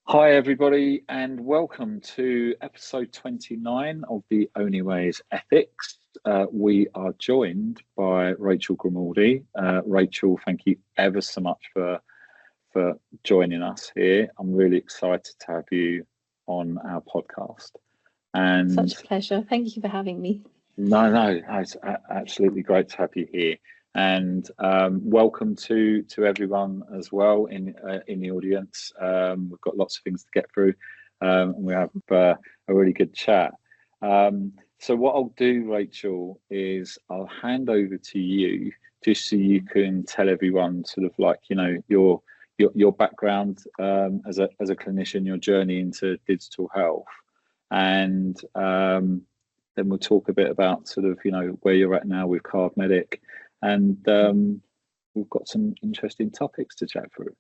Hi everybody, and welcome to episode 29 of The Only Way is Ethics. We are joined by Rachael Grimaldi. Rachael, thank you ever so much for joining us here. I'm really excited to have you on our podcast. And such a pleasure. Thank you for having me. No, it's absolutely great to have you here. And welcome to everyone as well in the audience. We've got lots of things to get through, and we have a really good chat. So what I'll do, Rachael, is I'll hand over to you just so you can tell everyone sort of like, you know, your background as a clinician, your journey into digital health, and then we'll talk a bit about sort of, you know, where you're at now with CardMedic. And we've got some interesting topics to chat through.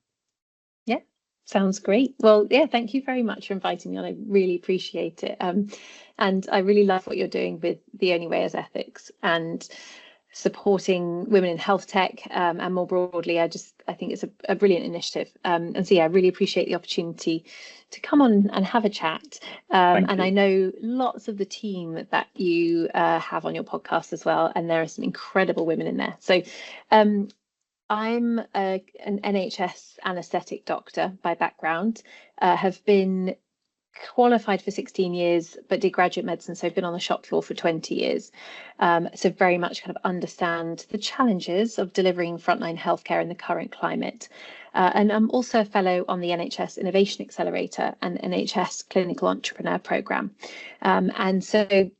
Yeah, sounds great. Well, yeah, thank you very much for inviting me on. I really appreciate it. And I really love what you're doing with The Only Way is Ethics and supporting women in health tech, and more broadly, I think it's a brilliant initiative. And so, yeah, I really appreciate the opportunity to come on and have a chat. And I know lots of the team that you have on your podcast as well, and there are some incredible women in there. So I'm an NHS anaesthetic doctor by background, have been qualified for 16 years, but did graduate medicine, so I've been on the shop floor for 20 years. So very much kind of understand the challenges of delivering frontline healthcare in the current climate. And I'm also a fellow on the NHS Innovation Accelerator and NHS Clinical Entrepreneur Programme. And so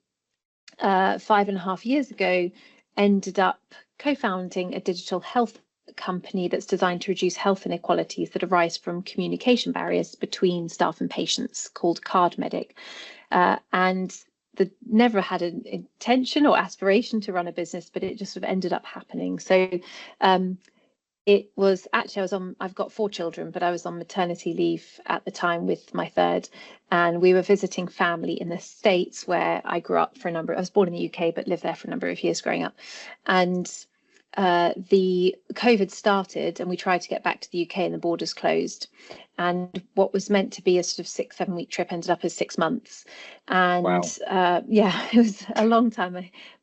5.5 years ago, ended up co-founding a digital health company that's designed to reduce health inequalities that arise from communication barriers between staff and patients, called CardMedic. And never had an intention or aspiration to run a business, but it just sort of ended up happening. So it was actually, I've got 4 children, but I was on maternity leave at the time with my third, and we were visiting family in the States where I grew up I was born in the UK, but lived there for a number of years growing up. And the COVID started and we tried to get back to the UK and the borders closed. And what was meant to be a sort of 6-7 week trip ended up as 6 months. And wow. Yeah, it was a long time.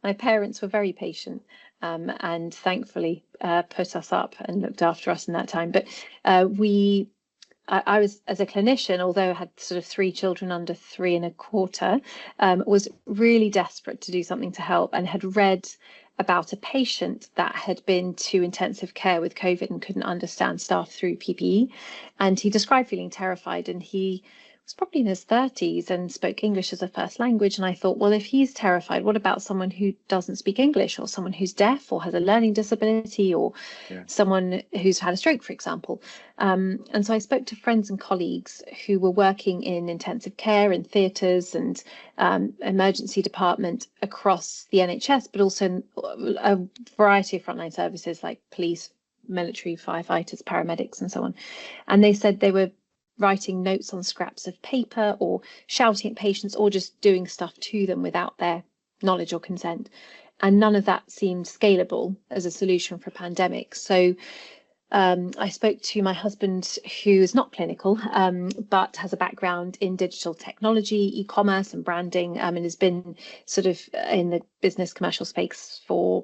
My parents were very patient, and thankfully put us up and looked after us in that time. But I was, as a clinician, although I had sort of 3 children under 3 1/4, was really desperate to do something to help, and had read about a patient that had been to intensive care with COVID and couldn't understand staff through PPE. And he described feeling terrified, and he was probably in his 30s and spoke English as a first language. And I thought, well, if he's terrified, what about someone who doesn't speak English, or someone who's deaf or has a learning disability, or someone who's had a stroke, for example? And so I spoke to friends and colleagues who were working in intensive care, in theatres and emergency department across the NHS, but also a variety of frontline services like police, military, firefighters, paramedics, and so on. And they said they were writing notes on scraps of paper, or shouting at patients, or just doing stuff to them without their knowledge or consent. And none of that seemed scalable as a solution for a pandemic. So I spoke to my husband, who is not clinical, but has a background in digital technology, e-commerce and branding, and has been sort of in the business commercial space for,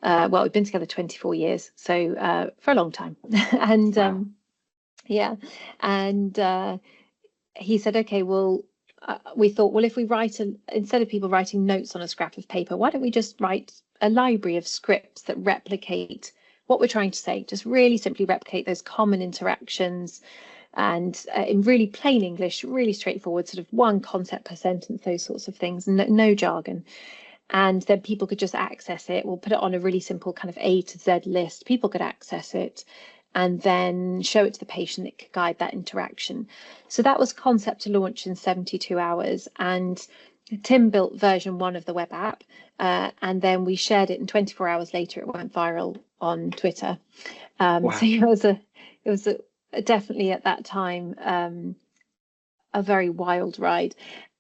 well, we've been together 24 years, so for a long time. And wow. Yeah, and he said, okay, well, we thought, well, if we instead of people writing notes on a scrap of paper, why don't we just write a library of scripts that replicate what we're trying to say, just really simply replicate those common interactions, and in really plain English, really straightforward, sort of one concept per sentence, those sorts of things, no jargon. And then people could just access it. We'll put it on a really simple kind of A to Z list. People could access it and then show it to the patient. It could guide that interaction. So that was concept to launch in 72 hours. And Tim built version 1 of the web app, and then we shared it, and 24 hours later it went viral on Twitter. Wow. So it was definitely at that time a very wild ride.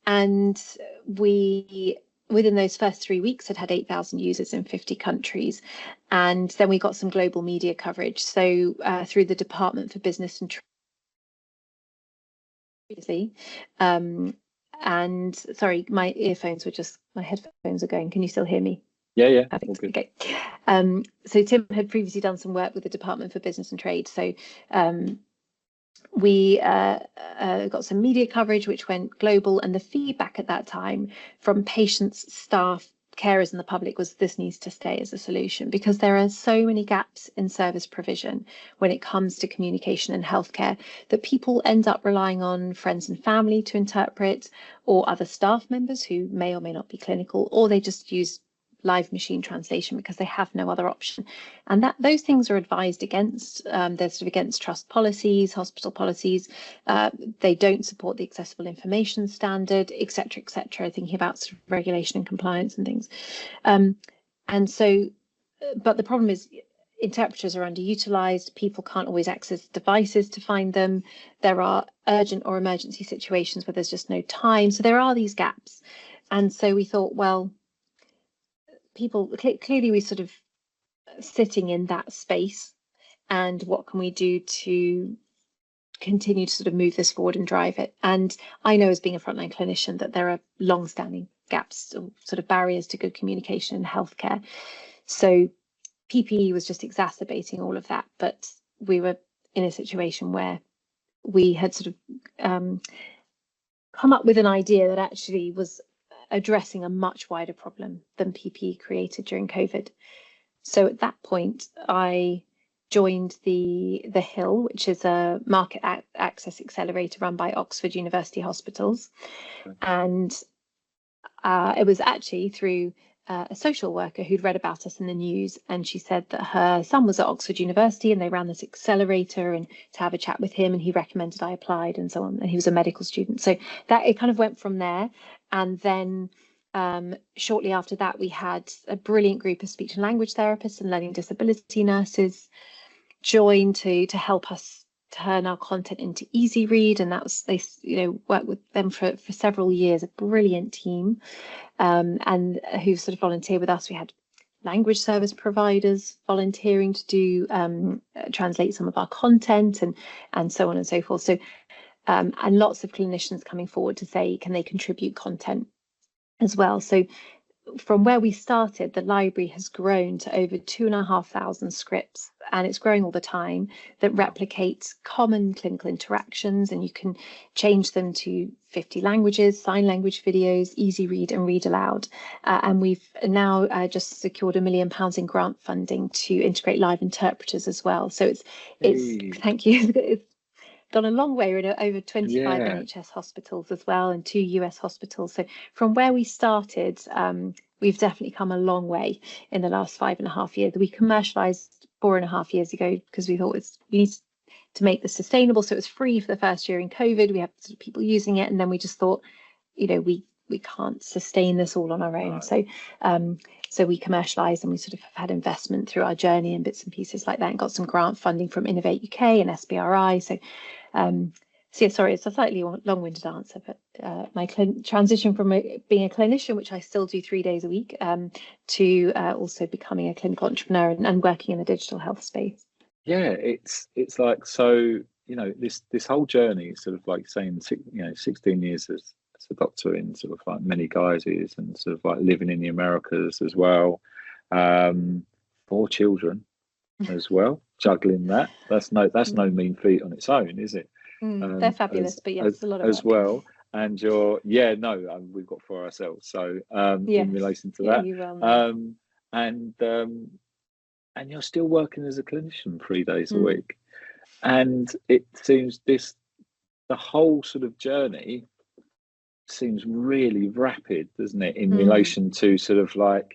And we, within those first 3 weeks, had 8,000 users in 50 countries. And then we got some global media coverage. So through the Department for Business and Trade, and sorry, my headphones are going. Can you still hear me? Yeah. Perfect. Okay. So Tim had previously done some work with the Department for Business and Trade. So we got some media coverage which went global, and the feedback at that time from patients, staff, carers and the public was this needs to stay as a solution, because there are so many gaps in service provision when it comes to communication and healthcare that people end up relying on friends and family to interpret, or other staff members who may or may not be clinical, or they just use live machine translation because they have no other option. And that those things are advised against. They're sort of against trust policies, hospital policies. They don't support the accessible information standard, etc., thinking about sort of regulation and compliance and things. And so, but the problem is interpreters are underutilized. People can't always access devices to find them. There are urgent or emergency situations where there's just no time. So there are these gaps. And so we thought, well, people clearly we sort of sitting in that space, and what can we do to continue to sort of move this forward and drive it? And I know, as being a frontline clinician, that there are long-standing gaps or sort of barriers to good communication in healthcare. So PPE was just exacerbating all of that, but we were in a situation where we had sort of come up with an idea that actually was addressing a much wider problem than PPE created during COVID. So at that point, I joined the Hill, which is a market access accelerator run by Oxford University Hospitals. Okay. And it was actually through a social worker who'd read about us in the news, and she said that her son was at Oxford University and they ran this accelerator, and to have a chat with him, and he recommended I applied and so on, and he was a medical student. So that it kind of went from there. And then shortly after that, we had a brilliant group of speech and language therapists and learning disability nurses join to help us turn our content into easy read, and that was, they worked with them for several years, a brilliant team, and who sort of volunteered with us. We had language service providers volunteering to do translate some of our content, and so on and so forth. So and lots of clinicians coming forward to say, can they contribute content as well? So from where we started, the library has grown to over 2,500 scripts, and it's growing all the time, that replicate common clinical interactions, and you can change them to 50 languages, sign language videos, easy read and read aloud. And we've now just secured £1 million in grant funding to integrate live interpreters as well. So it's thank you. It's gone a long way. We're in over 25 NHS hospitals as well, and 2 US hospitals. So from where we started, we've definitely come a long way in the last 5.5 years. We commercialised 4.5 years ago because we thought we need to make this sustainable. So it was free for the first year in COVID. We had sort of people using it, and then we just thought, we can't sustain this all on our own. Right. So we commercialised, and we sort of have had investment through our journey and bits and pieces like that, and got some grant funding from Innovate UK and SBRI. So yeah, sorry, it's a slightly long-winded answer, but my transition from being a clinician, which I still do 3 days a week, to also becoming a clinical entrepreneur and working in the digital health space. Yeah, it's like, so this whole journey is sort of like saying 16 years as a doctor in sort of like many guises, and sort of like living in the Americas as well, 4 children as well, juggling that. That's no mean feat on its own, is it? They're fabulous, but it's a lot of as work. Well. And we've got 4 ourselves. So in relation to that, you well and you're still working as a clinician 3 days a week, and it seems the whole sort of journey seems really rapid, doesn't it, in relation to sort of like,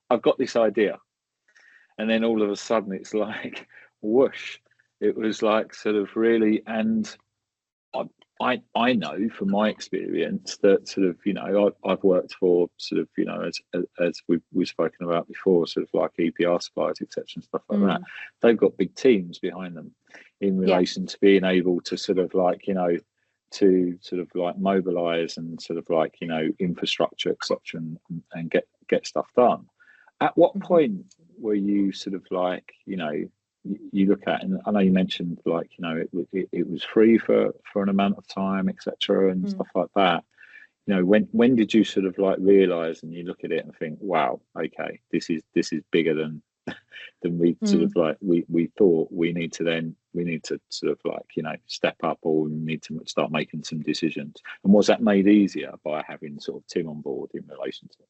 I've got this idea, and then all of a sudden it's like whoosh. It was like sort of really, and I know from my experience that sort of, I've worked for sort of, as we've spoken about before, sort of like EPR suppliers, etc., and stuff like that. They've got big teams behind them in relation to being able to sort of like, to sort of like mobilize and sort of like, infrastructure, etc., and get stuff done. At what point were you sort of like, you look at, and I know you mentioned like, it was free for an amount of time, etc., and stuff like that. When did you sort of like realize, and you look at it and think, wow, okay, this is bigger than we sort of like we thought. We need to sort of like, step up, or we need to start making some decisions. And was that made easier by having sort of Tim on board in relation to it?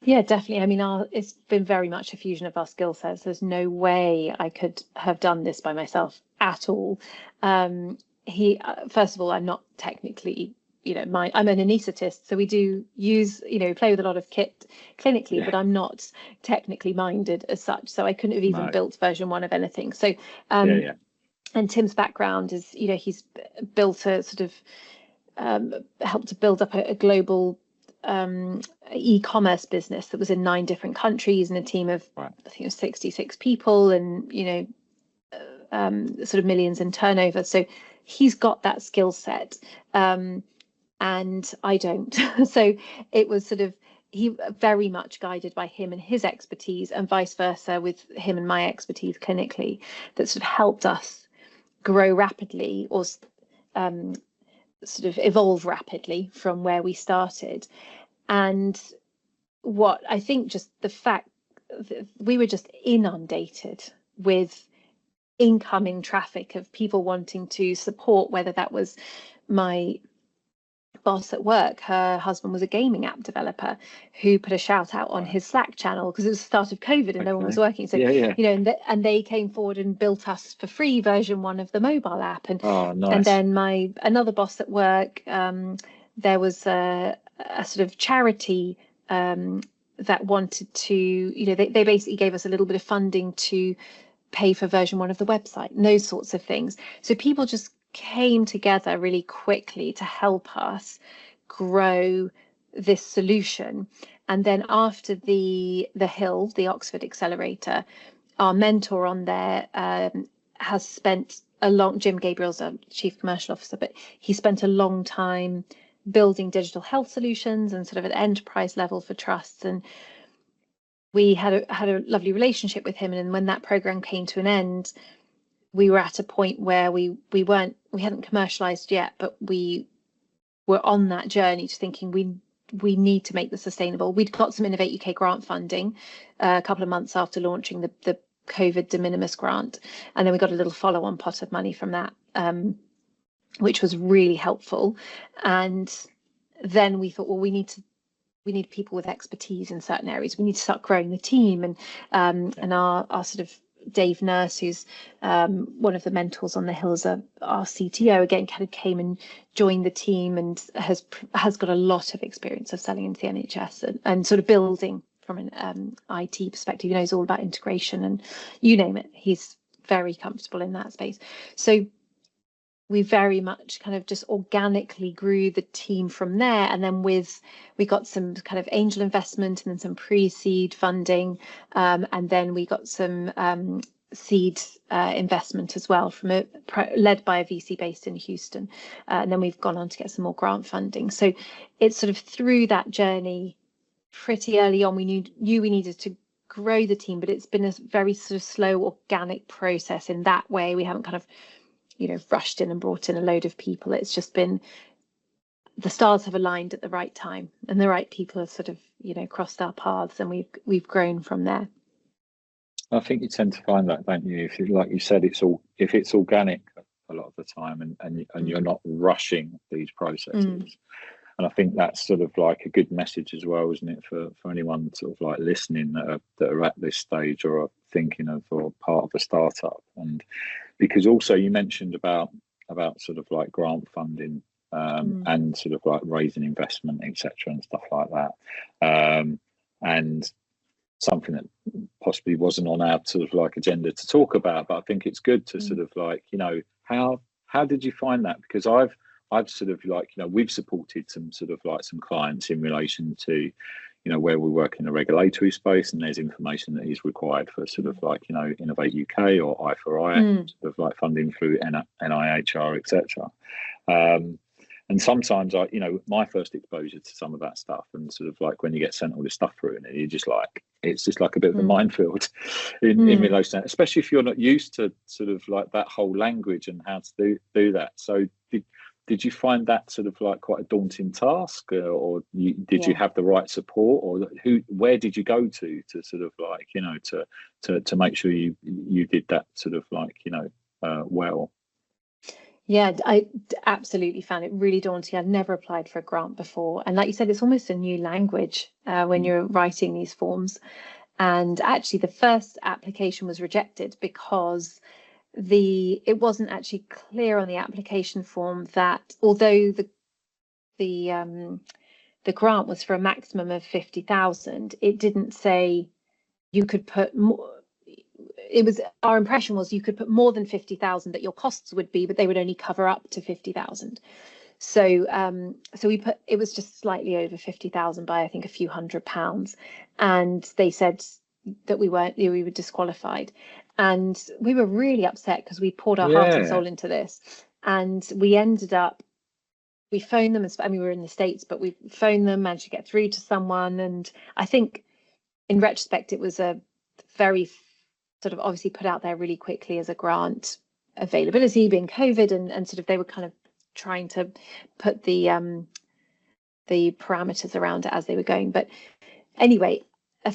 Yeah, definitely. I mean, it's been very much a fusion of our skill sets. There's no way I could have done this by myself at all. First of all, I'm not technically, I'm an anaesthetist, so we do use, play with a lot of kit clinically, but I'm not technically minded as such. So I couldn't have even built version 1 of anything. So, and Tim's background is, he's built a sort of helped to build up a global e-commerce business that was in 9 different countries, and a team of I think it was 66 people, and sort of millions in turnover. So he's got that skill set, and I don't. So it was sort of very much guided by him and his expertise, and vice versa with him and my expertise clinically, that sort of helped us grow rapidly, or sort of evolve rapidly from where we started. And what I think, just the fact that we were just inundated with incoming traffic of people wanting to support, whether that was my boss at work, her husband was a gaming app developer who put a shout out on his Slack channel because it was the start of COVID and no one was working. So, and they came forward and built us for free version 1 of the mobile app. And and then another boss at work, there was a sort of charity that wanted to, they basically gave us a little bit of funding to pay for version 1 of the website, and those sorts of things. So people just came together really quickly to help us grow this solution. And then after the Hill, the Oxford Accelerator, our mentor on there has spent Jim Gabriel's our chief commercial officer, but he spent a long time building digital health solutions and sort of at enterprise level for trusts. And we had a lovely relationship with him. And when that program came to an end, we were at a point where we hadn't commercialized yet, but we were on that journey to thinking we need to make this sustainable. We'd got some Innovate UK grant funding a couple of months after launching the COVID de minimis grant, and then we got a little follow-on pot of money from that, which was really helpful. And then we thought, well, we need people with expertise in certain areas. We need to start growing the team, and our sort of Dave Nurse, who's one of the mentors on the Hills, our CTO, again kind of came and joined the team and has got a lot of experience of selling into the NHS and sort of building from an IT perspective. He knows all about integration and you name it. He's very comfortable in that space. So we very much kind of just organically grew the team from there. And then we got some kind of angel investment and then some pre-seed funding. And then we got some seed investment as well led by a VC based in Houston. And then we've gone on to get some more grant funding. So it's sort of through that journey pretty early on, we knew we needed to grow the team, but it's been a very sort of slow organic process in that way. We haven't kind of rushed in and brought in a load of people. It's just been the stars have aligned at the right time and the right people have sort of crossed our paths, and we've grown from there. I think you tend to find that, don't you? If like you said, if it's organic a lot of the time, and you're not rushing these processes. And I think that's sort of like a good message as well, isn't it, for anyone sort of like listening that are at this stage or are thinking of or part of a startup. And because also you mentioned about sort of like grant funding and sort of like raising investment, etc., and stuff like that. And something that possibly wasn't on our sort of like agenda to talk about, but I think it's good to sort of like, how did you find that? Because I've sort of like, we've supported some sort of like some clients in relation to, where we work in the regulatory space, and there's information that is required for sort of like, Innovate UK or I4I, sort of like funding through NIHR, etc. And sometimes my first exposure to some of that stuff, and sort of like when you get sent all this stuff through, and you're just like, it's just like a bit of a minefield in relation to that, especially if you're not used to sort of like that whole language and how to do that. So did you find that sort of like quite a daunting task, or did you have the right support, or where did you go to sort of like, to make sure you did that sort of like, well? Yeah, I absolutely found it really daunting. I'd never applied for a grant before. And like you said, it's almost a new language when you're writing these forms. And actually, the first application was rejected because it wasn't actually clear on the application form that although the grant was for a maximum of 50,000, it didn't say you could put more. Our impression was you could put more than 50,000 that your costs would be, but they would only cover up to 50,000. So it was just slightly over 50,000 by I think a few £100, and they said that we were disqualified, and we were really upset because we poured our heart and soul into this, and we phoned them. We were in the States, but we phoned them, managed to get through to someone, and I think in retrospect it was a very sort of obviously put out there really quickly as a grant, availability being COVID, and sort of they were kind of trying to put the parameters around it as they were going. But anyway, a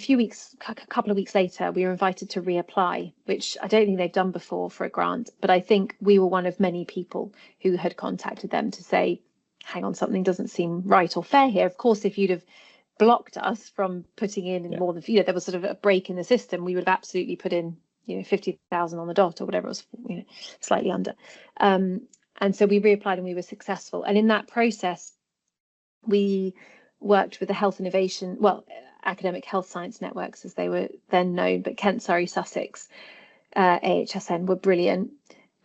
couple of weeks later, we were invited to reapply, which I don't think they've done before for a grant, but I think we were one of many people who had contacted them to say, hang on, something doesn't seem right or fair here. Of course, if you'd have blocked us from putting in more than, there was sort of a break in the system, we would have absolutely put in 50,000 on the dot or whatever it was, slightly under, and so we reapplied and we were successful. And in that process we worked with the health innovation, academic health science networks as they were then known, but Kent, Surrey, Sussex, AHSN were brilliant,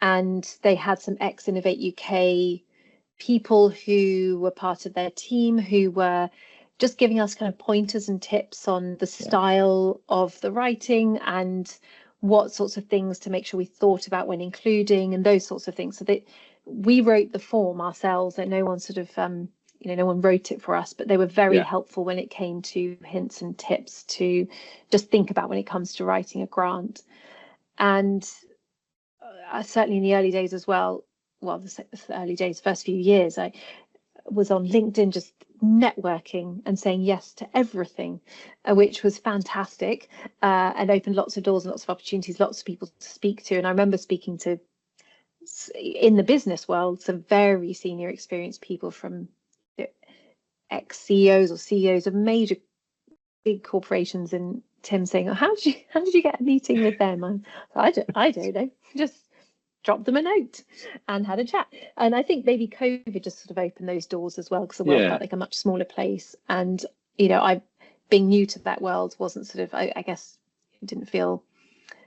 and they had some ex-Innovate UK people who were part of their team who were just giving us kind of pointers and tips on the style of the writing and what sorts of things to make sure we thought about when including, and those sorts of things. So that we wrote the form ourselves, and no one sort of no one wrote it for us, but they were very helpful when it came to hints and tips to just think about when it comes to writing a grant. And certainly in the early days as well, the early days, first few years, I was on LinkedIn just networking and saying yes to everything, which was fantastic, and opened lots of doors and lots of opportunities, lots of people to speak to. And I remember speaking to, in the business world, some very senior experienced people from ex-CEOs or CEOs of major big corporations, and Tim saying, how did you get a meeting with them? I don't know, just dropped them a note and had a chat. And I think maybe COVID just sort of opened those doors as well, because the world felt like a much smaller place. And I, being new to that world, wasn't sort of, I guess, didn't feel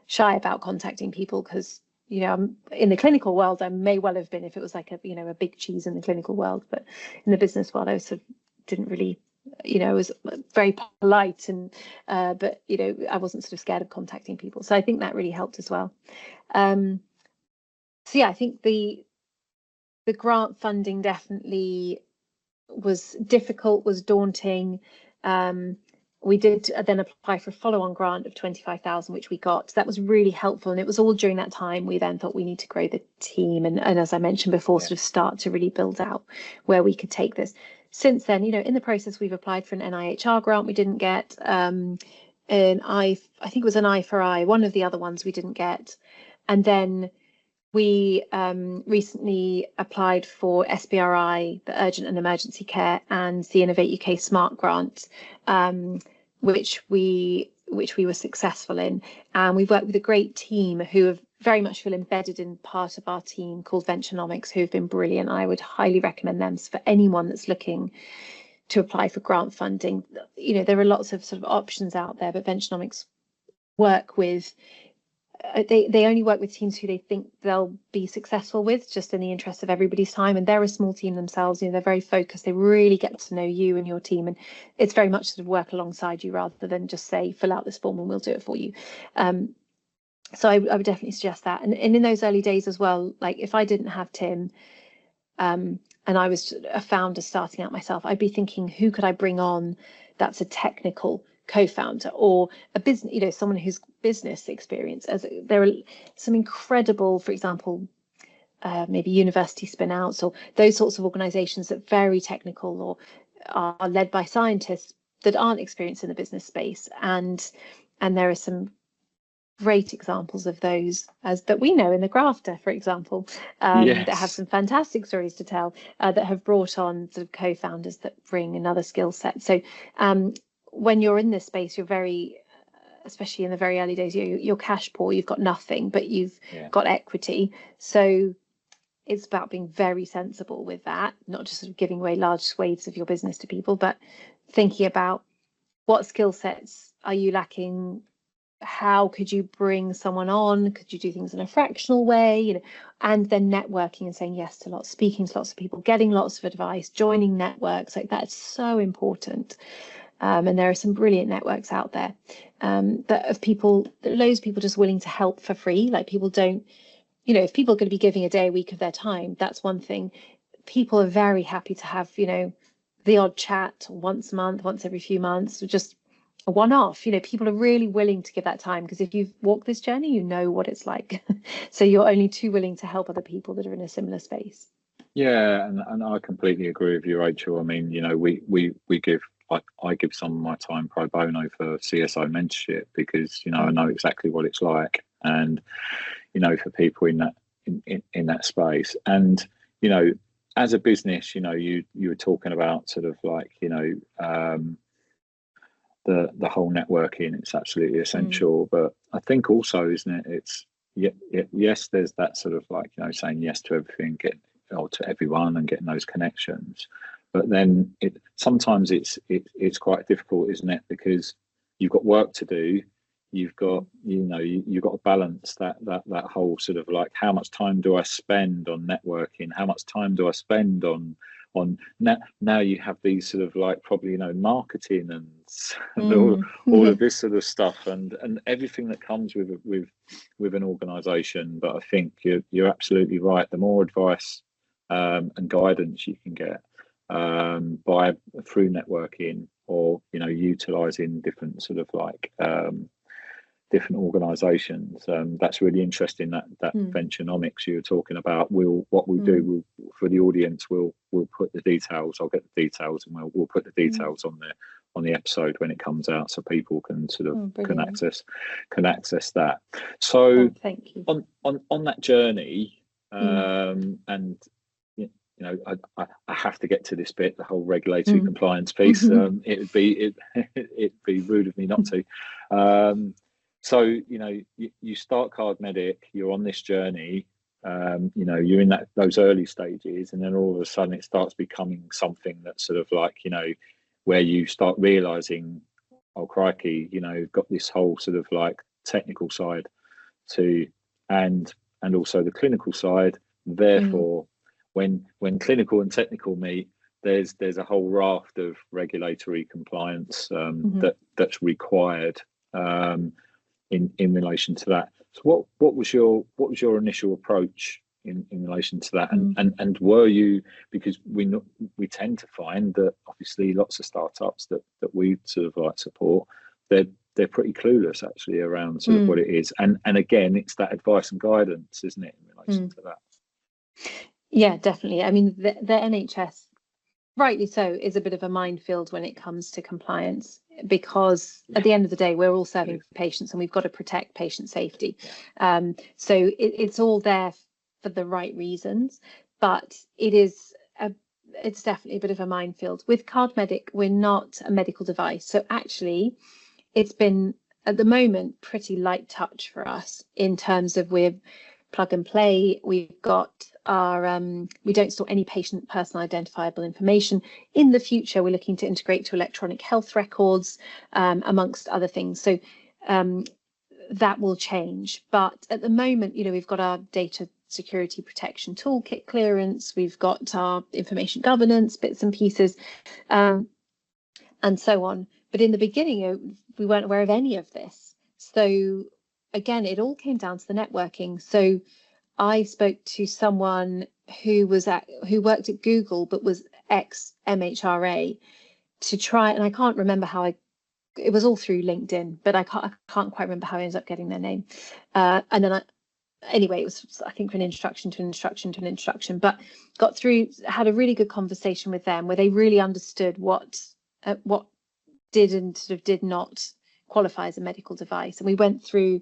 shy about contacting people, because I'm in the clinical world, I may well have been if it was like a big cheese in the clinical world, but in the business world I sort of didn't really, I was very polite, and but I wasn't sort of scared of contacting people. So I think that really helped as well. So yeah, I think the grant funding definitely was difficult, was daunting. We did then apply for a follow-on grant of 25,000, which we got. So that was really helpful, and it was all during that time we then thought we need to grow the team, and as I mentioned before, sort of start to really build out where we could take this. Since then, in the process, we've applied for an NIHR grant we didn't get, I think it was an Eye for Eye, one of the other ones we didn't get, and then we recently applied for SBRI, the Urgent and Emergency Care, and the Innovate UK Smart Grant, which we were successful in. And we've worked with a great team who have very much feel embedded in part of our team called Venturenomics, who've been brilliant. I would highly recommend them for anyone that's looking to apply for grant funding. There are lots of sort of options out there, but Venturenomics work with, they only work with teams who they think they'll be successful with, just in the interest of everybody's time. And they're a small team themselves, they're very focused, they really get to know you and your team, and it's very much sort of work alongside you rather than just say fill out this form and we'll do it for you. So I would definitely suggest that. And in those early days as well, like if I didn't have Tim and and I was a founder starting out myself, I'd be thinking, who could I bring on that's a technical co-founder, or a business, you know, someone who's business experience. As there are some incredible, for example, maybe university spin outs or those sorts of organizations that are very technical or are led by scientists that aren't experienced in the business space, and there are some great examples of those as that we know in the Grafter, for example, that have some fantastic stories to tell, that have brought on sort of co-founders that bring another skill set. So when you're in this space, you're very, especially in the very early days, you're cash poor, you've got nothing, but you've got equity. So it's about being very sensible with that, not just sort of giving away large swathes of your business to people, but thinking about what skill sets are you lacking. How could you bring someone on? Could you do things in a fractional way? You know, and then networking and saying yes to lots, speaking to lots of people, getting lots of advice, joining networks like that is so important. And there are some brilliant networks out there that of people, that loads of people just willing to help for free. Like people don't, you know, if people are going to be giving a day, a week of their time, that's one thing. People are very happy to have, you know, the odd chat once a month, once every few months, or just a one-off. You know, people are really willing to give that time, because if you've walked this journey, you know what it's like. So you're only too willing to help other people that are in a similar space. Yeah, and I completely agree with you, Rachel. I mean, you know, we give, I give some of my time pro bono for CSO mentorship, because, you know, I know exactly what it's like, and, you know, for people in that space. And, you know, as a business, you know, you were talking about sort of like, you know, the whole networking, it's absolutely essential. But I think also, isn't it, it's yes, there's that sort of like, you know, saying yes to everything, or to everyone, and getting those connections. But then sometimes it's quite difficult, isn't it? Because you've got work to do. You've got, you know, you've got to balance that whole sort of like, how much time do I spend on networking? How much time do I spend on now you have these sort of like, probably, you know, marketing and all of this sort of stuff, and everything that comes with an organization. But I think you're absolutely right. The more advice and guidance you can get through networking, or, you know, utilizing different sort of like different organizations, that's really interesting, that venturenomics you were talking about. What we'll do for the audience, we'll put the details, I'll get the details, and we'll put the details on the episode when it comes out, so people can sort of can access that. So thank you. On that journey, and you know, I have to get to this bit, the whole regulatory compliance piece. It'd be rude of me not to. So, you know, you start CardMedic, you're on this journey, you know, you're in those early stages, and then all of a sudden it starts becoming something that's sort of like, you know, where you start realizing, oh crikey, you know, you've got this whole sort of like technical side and also the clinical side. Therefore, when clinical and technical meet, there's a whole raft of regulatory compliance that's required in relation to that. So what was your initial approach in relation to that, and were you, because we tend to find that obviously lots of startups that we sort of like support, they're pretty clueless actually around sort of what it is, and again, it's that advice and guidance, isn't it, in relation to that? Yeah, definitely. I mean, the NHS, rightly so, is a bit of a minefield when it comes to compliance, because at the end of the day, we're all serving patients, and we've got to protect patient safety. So it's all there for the right reasons, but it's definitely a bit of a minefield. With CardMedic, we're not a medical device, so actually it's been, at the moment, pretty light touch for us, in terms of we're plug and play. We've got our we don't store any patient personal identifiable information. In the future, we're looking to integrate to electronic health records, amongst other things. So that will change. But at the moment, you know, we've got our data security protection toolkit clearance, we've got our information governance bits and pieces, and so on. But in the beginning, we weren't aware of any of this. So again, it all came down to the networking. So I spoke to someone who worked at Google but was ex MHRA to try, and I can't remember how it was all through LinkedIn, but I can't quite remember how I ended up getting their name. And then anyway, it was, I think, an introduction to an introduction to an introduction, but got through, had a really good conversation with them where they really understood what did and sort of did not qualify as a medical device. And we went through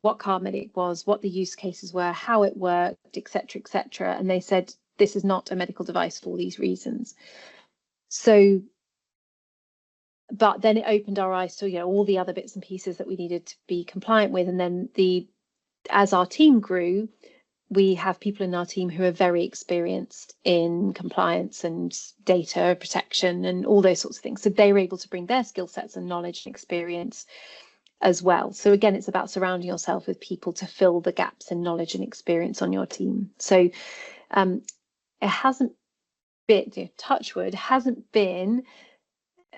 what CardMedic was, what the use cases were, how it worked, etc., etc. And they said, this is not a medical device for all these reasons. So, but then it opened our eyes to, you know, all the other bits and pieces that we needed to be compliant with. And then as our team grew, we have people in our team who are very experienced in compliance and data protection and all those sorts of things. So they were able to bring their skill sets and knowledge and experience as well. So again, it's about surrounding yourself with people to fill the gaps in knowledge and experience on your team. So it hasn't been, touch wood, hasn't been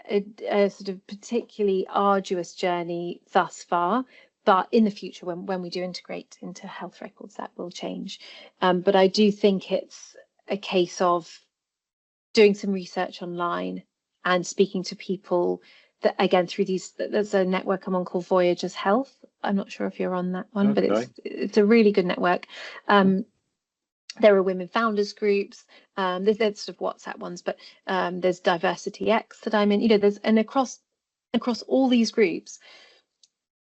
a sort of particularly arduous journey thus far. But in the future, when we do integrate into health records, that will change. But I do think it's a case of doing some research online and speaking to people that, again, through there's a network I'm on called Voyagers Health. I'm not sure if you're on that one, okay, but it's a really good network. There are women founders groups. There's sort of WhatsApp ones, but there's Diversity X that I'm in. You know, and across all these groups,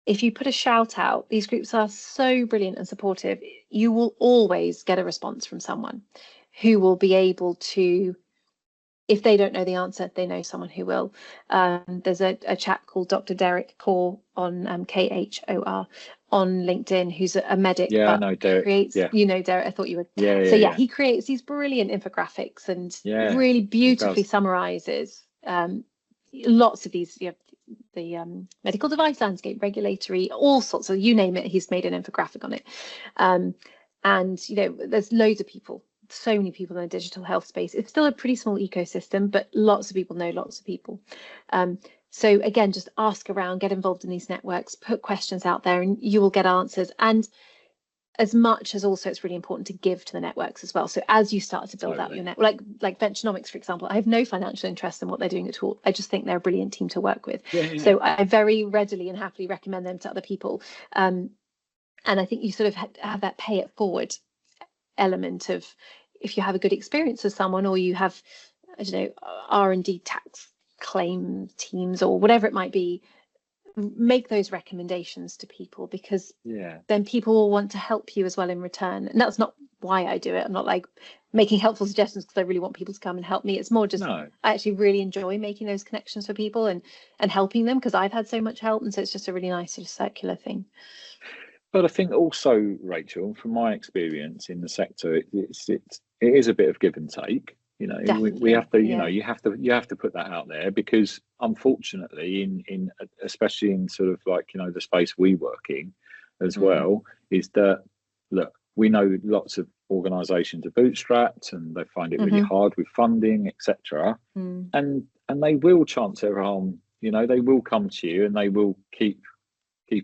if you put a shout out, these groups are so brilliant and supportive. You will always get a response from someone who will be able to, if they don't know the answer, they know someone who will. There's a chap called Dr. Derek Kaur on KHOR on LinkedIn, who's a medic. Yeah, I know Derek. Creates, yeah. You know Derek, I thought you would. Yeah, so yeah, he creates these brilliant infographics and really beautifully summarizes lots of these, the medical device landscape, regulatory, all sorts of, you name it, he's made an infographic on it. And you know, there's loads of people, so many people in the digital health space. It's still a pretty small ecosystem, but lots of people know lots of people. So again, just ask around, get involved in these networks, put questions out there, and you will get answers. And as much as also it's really important to give to the networks as well. So as you start to build out your network, like Venturenomics, for example, I have no financial interest in what they're doing at all. I just think they're a brilliant team to work with. So I very readily and happily recommend them to other people. And I think you sort of have that pay it forward element of, if you have a good experience with someone, or you have, I don't know, R&D tax claim teams or whatever it might be, make those recommendations to people, because then people will want to help you as well in return. And that's not why I do it. I'm not like making helpful suggestions because I really want people to come and help me. It's more just I actually really enjoy making those connections for people and helping them, because I've had so much help, and so it's just a really nice sort of circular thing. But I think also, Rachel, from my experience in the sector, it is a bit of give and take. You know, we have to, you have to put that out there, because unfortunately, in especially in sort of like, you know, the space we work in as well, is that, look, we know lots of organisations are bootstrapped and they find it really hard with funding, etc. And they will chance their arm. You know, they will come to you and they will keep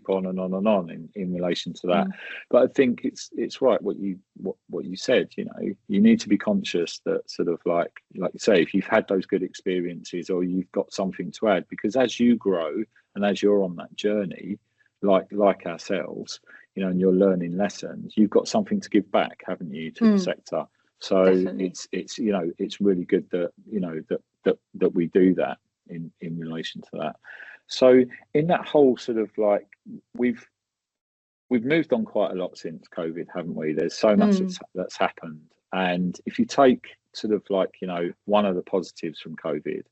on and on and on in relation to that. But I think it's right what you said. You know, you need to be conscious that sort of like you say, if you've had those good experiences or you've got something to add, because as you grow and as you're on that journey, like ourselves, you know, and you're learning lessons, you've got something to give back, haven't you, to the sector? So definitely. It's you know, it's really good that, you know, that we do that in relation to that. So in that whole sort of like, we've moved on quite a lot since COVID, haven't we? There's so much that's happened. And if you take sort of like, you know, one of the positives from COVID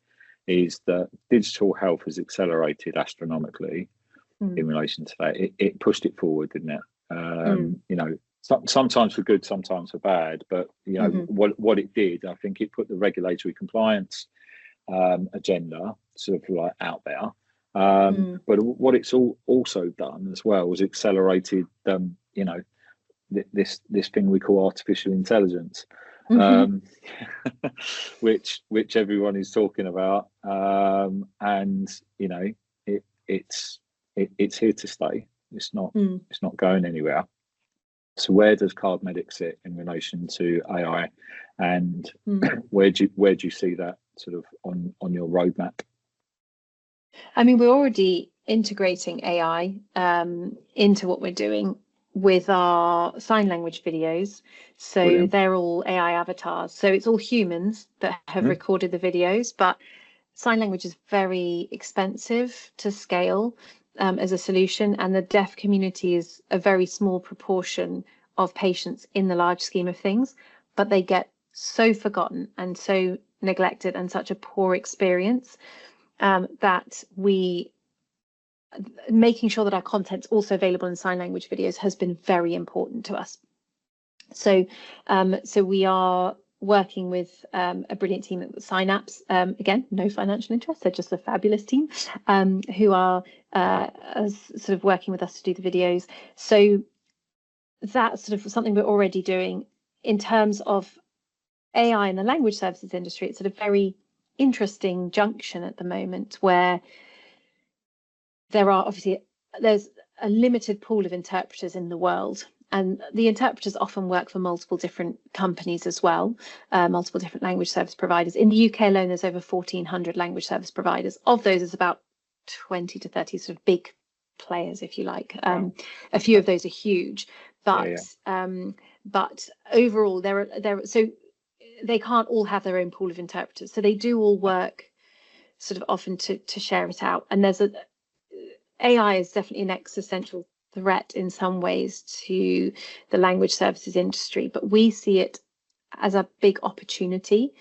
is that digital health has accelerated astronomically in relation to that. It pushed it forward, didn't it? You know, sometimes for good, sometimes for bad. But, you know, what it did, I think it put the regulatory compliance agenda sort of like out there. But what it's also done as well was accelerated, you know, this thing we call artificial intelligence, which everyone is talking about, and you know, it's here to stay. It's not going anywhere. So where does CardMedic sit in relation to AI, and Mm. where do you see that sort of on your roadmap? I mean, we're already integrating AI into what we're doing with our sign language videos. So Brilliant. they're all AI avatars. So it's all humans that have recorded the videos, but sign language is very expensive to scale as a solution, and the deaf community is a very small proportion of patients in the large scheme of things, but they get so forgotten and so neglected and such a poor experience that making sure that our content's also available in sign language videos has been very important to us. So we are working with a brilliant team at Synapse. Again, no financial interest, they're just a fabulous team who are sort of working with us to do the videos. So that's sort of something we're already doing. In terms of AI in the language services industry, it's at a very interesting junction at the moment where there's a limited pool of interpreters in the world, and the interpreters often work for multiple different companies as well, multiple different language service providers. In the UK alone, there's over 1,400 language service providers. Of those, there's about 20 to 30 sort of big players, if you like. Wow. A few of those are huge, but but overall, so they can't all have their own pool of interpreters. So they do all work sort of often to share it out. And AI is definitely an existential threat in some ways to the language services industry, but we see it as a big opportunity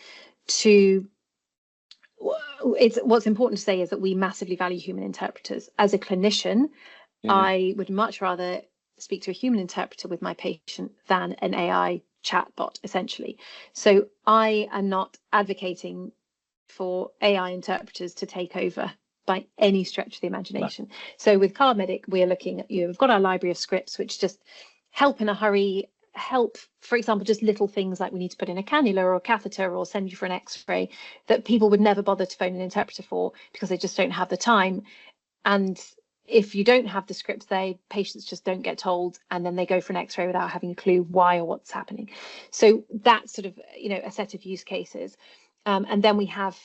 to. What's important to say is that we massively value human interpreters. As a clinician, I would much rather speak to a human interpreter with my patient than an AI chatbot, essentially. So I am not advocating for AI interpreters to take over by any stretch of the imagination. No. So with CardMedic, we're looking at, we've got our library of scripts, which just help in a hurry, help, for example, just little things like we need to put in a cannula or a catheter or send you for an x-ray that people would never bother to phone an interpreter for because they just don't have the time. And if you don't have the scripts there, patients just don't get told, and then they go for an x-ray without having a clue why or what's happening. So that's sort of, a set of use cases. And then we have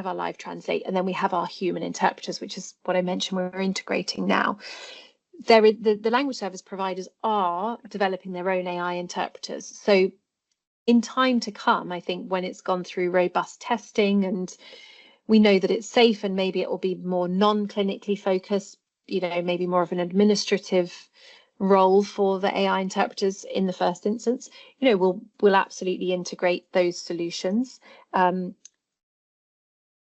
our live translate, and then we have our human interpreters, which is what I mentioned we're integrating now. The language service providers are developing their own AI interpreters. So in time to come, I think when it's gone through robust testing and we know that it's safe, and maybe it will be more non-clinically focused, maybe more of an administrative role for the AI interpreters in the first instance, we'll absolutely integrate those solutions.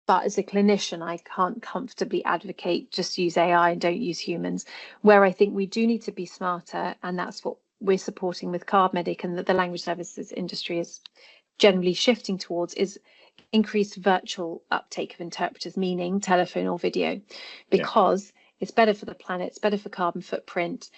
But as a clinician, I can't comfortably advocate just use AI and don't use humans. Where I think we do need to be smarter, and that's what we're supporting with CardMedic and that the language services industry is generally shifting towards, is increased virtual uptake of interpreters, meaning telephone or video, because it's better for the planet, it's better for carbon footprint.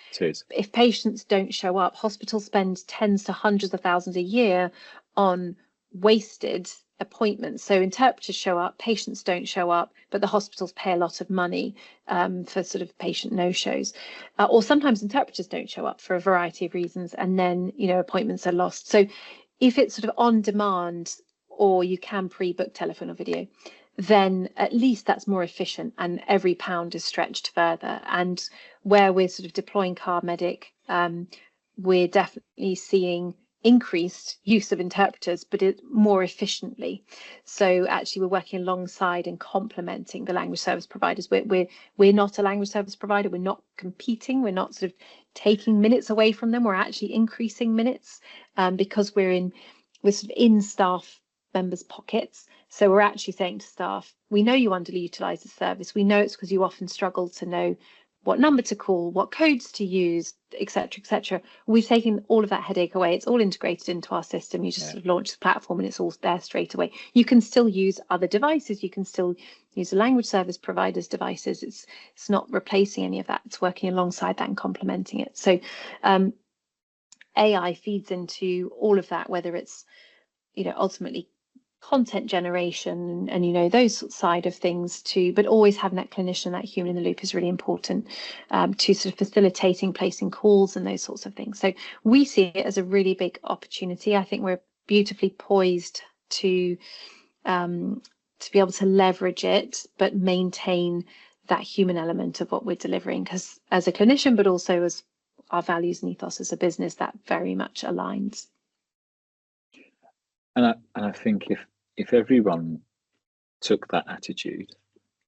If patients don't show up, hospitals spend tens to hundreds of thousands a year on wasted appointments. So interpreters show up, patients don't show up, but the hospitals pay a lot of money for sort of patient no-shows. Or sometimes interpreters don't show up for a variety of reasons, and then, appointments are lost. So if it's sort of on demand, or you can pre-book telephone or video, then at least that's more efficient and every pound is stretched further. And where we're sort of deploying CardMedic, we're definitely seeing increased use of interpreters, but it more efficiently. So actually we're working alongside and complementing the language service providers. We're not a language service provider, we're not competing, we're not sort of taking minutes away from them, we're actually increasing minutes because we're sort of in staff members' pockets. So we're actually saying to staff, we know you underutilize the service, we know it's because you often struggle to know what number to call, what codes to use, etc., etc. We've taken all of that headache away. It's all integrated into our system. You just sort of launch the platform and it's all there straight away. You can still use other devices. You can still use the language service providers' devices. It's not replacing any of that. It's working alongside that and complementing it. So AI feeds into all of that, whether it's ultimately content generation and, you know, those side of things too, but always having that clinician, that human in the loop is really important, to sort of facilitating placing calls and those sorts of things. So we see it as a really big opportunity. I think we're beautifully poised to be able to leverage it, but maintain that human element of what we're delivering, because as a clinician, but also as our values and ethos as a business, that very much aligns. And I think if everyone took that attitude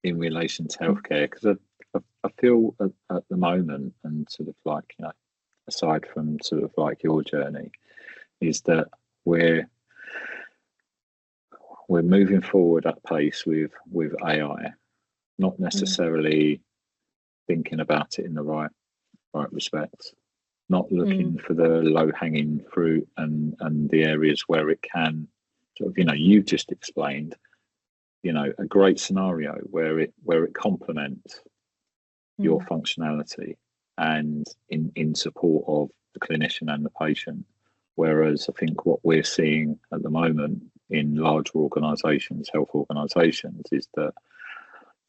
in relation to healthcare, because I feel at the moment, and sort of like, you know, aside from sort of like your journey, is that we're moving forward at pace with AI, not necessarily thinking about it in the right respects, not looking for the low-hanging fruit and the areas where it can sort of, you know, you've just explained, you know, a great scenario where it complements your functionality and in support of the clinician and the patient. Whereas I think what we're seeing at the moment in larger organisations, health organisations, is that,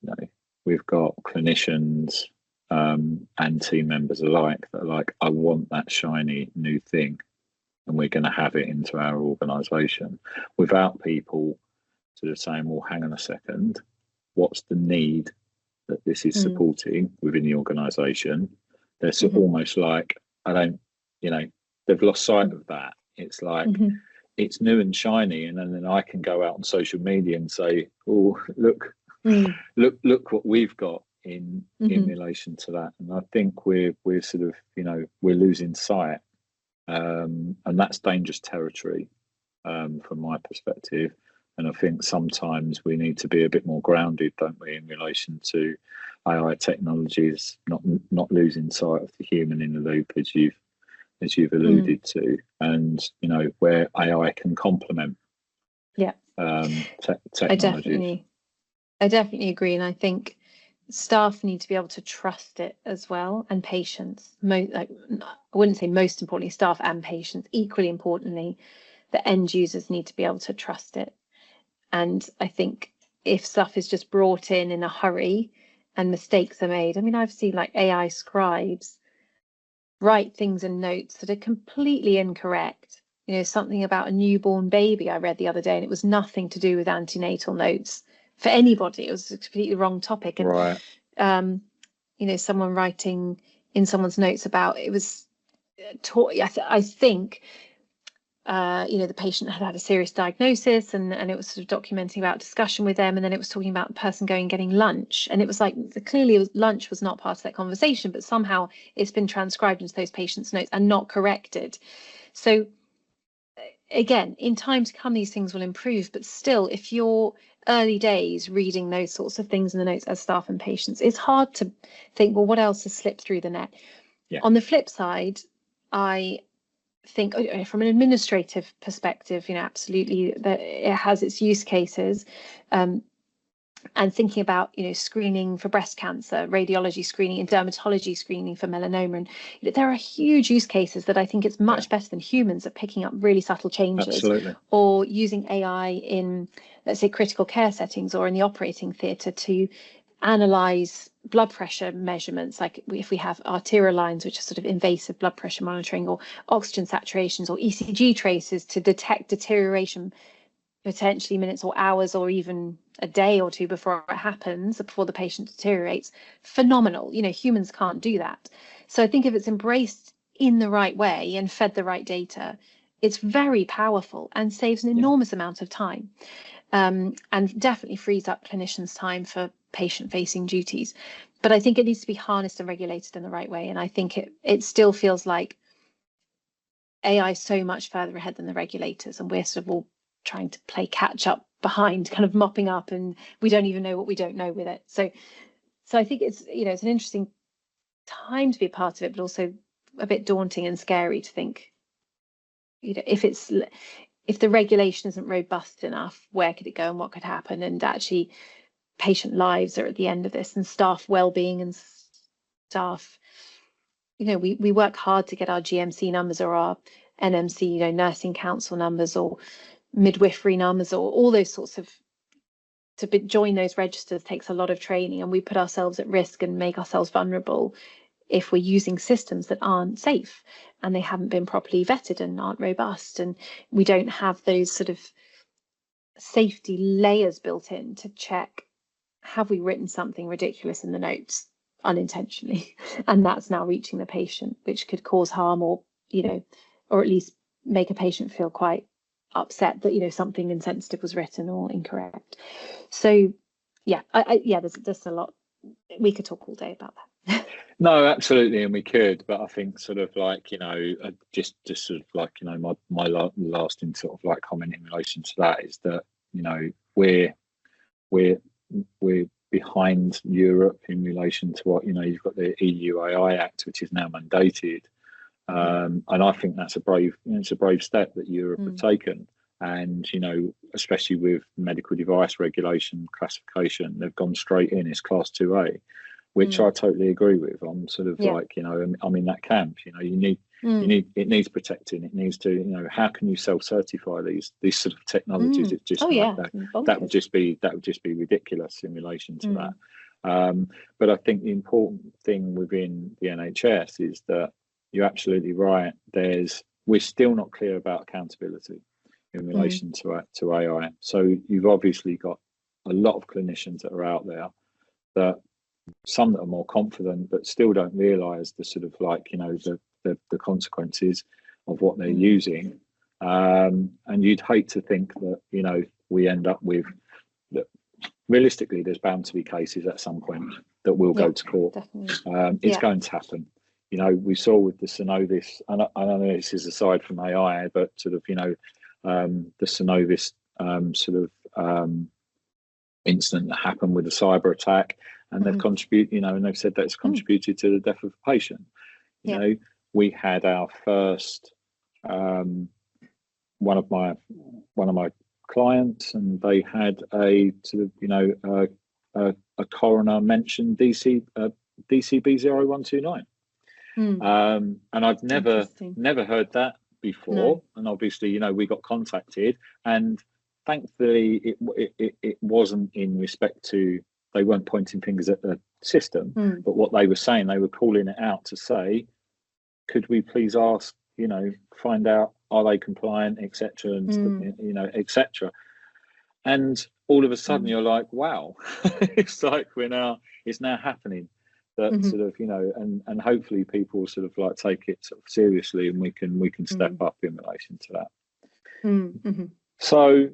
you know, we've got clinicians and team members alike that are like, I want that shiny new thing, and we're going to have it into our organisation, without people sort of saying, well, hang on a second, what's the need that this is supporting within the organisation? They're sort of almost like, I don't, you know, they've lost sight of that. It's like, it's new and shiny, and then I can go out on social media and say, oh, look what we've got in relation to that. And I think we're sort of, you know, we're losing sight, and that's dangerous territory from my perspective. And I think sometimes we need to be a bit more grounded, don't we, in relation to AI technologies, not losing sight of the human in the loop, as you've alluded to, and, you know, where AI can complement technologies. I definitely agree, and I think staff need to be able to trust it as well, and patients. I wouldn't say most importantly, staff and patients. Equally importantly, the end users need to be able to trust it. And I think if stuff is just brought in a hurry and mistakes are made, I mean, I've seen like AI scribes write things in notes that are completely incorrect. You know, something about a newborn baby I read the other day, and it was nothing to do with antenatal notes for anybody. It was a completely wrong topic. And you know, someone writing in someone's notes about it was I think you know, the patient had a serious diagnosis, and it was sort of documenting about discussion with them, and then it was talking about the person going and getting lunch, and it was like, clearly lunch was not part of that conversation, but somehow it's been transcribed into those patients' notes and not corrected. So again, in time to come, these things will improve, but still, if you're early days reading those sorts of things in the notes as staff and patients, it's hard to think, well, what else has slipped through the net? On the flip side, I think from an administrative perspective, you know, absolutely that it has its use cases, and thinking about, you know, screening for breast cancer, radiology screening, and dermatology screening for melanoma, and you know, there are huge use cases that I think it's much better than humans at picking up really subtle changes. Or using AI in, let's say, critical care settings or in the operating theatre to analyze blood pressure measurements, like if we have arterial lines, which are sort of invasive blood pressure monitoring, or oxygen saturations or ECG traces to detect deterioration potentially minutes or hours or even a day or two before it happens, before the patient deteriorates. Phenomenal. You know, humans can't do that. So I think if it's embraced in the right way and fed the right data, it's very powerful and saves an enormous amount of time, and definitely frees up clinicians' time for patient-facing duties. But I think it needs to be harnessed and regulated in the right way. And I think it still feels like AI is so much further ahead than the regulators, and we're sort of all trying to play catch up behind, kind of mopping up, and we don't even know what we don't know with it. So I think it's, you know, it's an interesting time to be a part of it, but also a bit daunting and scary to think, you know, if the regulation isn't robust enough, where could it go and what could happen? And actually, patient lives are at the end of this, and staff well-being and staff, you know, we work hard to get our GMC numbers or our NMC, you know, nursing council numbers, or midwifery numbers, or all those sorts of, join those registers takes a lot of training, and we put ourselves at risk and make ourselves vulnerable if we're using systems that aren't safe and they haven't been properly vetted and aren't robust, and we don't have those sort of safety layers built in to check, have we written something ridiculous in the notes unintentionally and that's now reaching the patient, which could cause harm, or or at least make a patient feel quite upset that something insensitive was written or incorrect. So yeah, there's a lot. We could talk all day about that. No, absolutely, and we could, but I think sort of like just sort of like my lasting sort of like comment in relation to that is that we're behind Europe in relation to what you've got the EUAI Act, which is now mandated, and I think that's a brave step that Europe have taken. And especially with medical device regulation classification, they've gone straight in. It's class 2A, which I totally agree with. I'm sort of like I'm in that camp. It needs protecting. It needs to how can you self-certify these sort of technologies? It's just that would just be ridiculous in relation to that. But I think the important thing within the NHS is that you're absolutely right. We're still not clear about accountability in relation to AI. So you've obviously got a lot of clinicians that are out there, that some that are more confident but still don't realise the sort of like the consequences of what they're using, and you'd hate to think that we end up with that. Realistically, there's bound to be cases at some point that will go to court. It's going to happen. We saw with the Synovis, and I know this is aside from AI, but sort of the Synovis incident that happened with the cyber attack, and they've contributed, and they've said that it's contributed to the death of a patient. We had our first one of my clients, and they had a sort of a coroner mention DCB 0129, and I've never heard that before. No. And obviously we got contacted, and thankfully it wasn't in respect to, they weren't pointing fingers at the system, but what they were saying, they were calling it out to say, could we please ask, find out, are they compliant, etc., and etc. And all of a sudden you're like, wow, it's like it's now happening. That sort of and hopefully people sort of like take it sort of seriously, and we can step up in relation to that. So,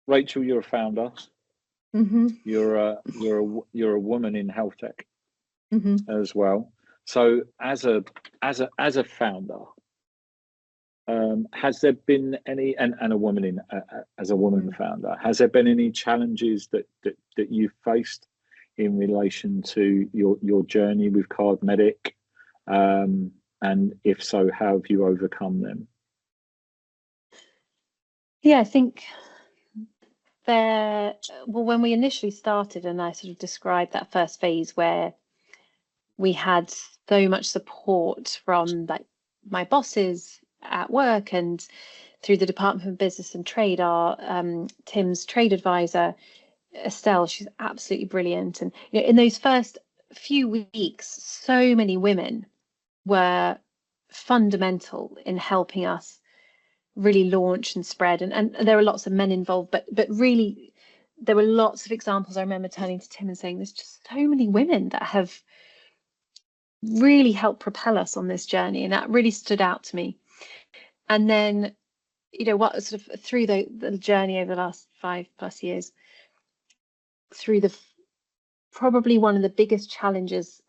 Rachel, you're a founder. You're a woman in health tech as well. So, as a founder, has there been any, and a woman as a woman founder, has there been any challenges that you've faced in relation to your journey with CardMedic, and if so, how have you overcome them? Yeah, I think when we initially started, and I sort of described that first phase where we had so much support from like my bosses at work and through the Department of Business and Trade, our Tim's trade advisor, Estelle, she's absolutely brilliant. And in those first few weeks, so many women were fundamental in helping us really launch and spread. And there were lots of men involved, but really there were lots of examples. I remember turning to Tim and saying, there's just so many women that have really helped propel us on this journey, and that really stood out to me. And then what sort of through the journey over the last 5+ years, through probably one of the biggest challenges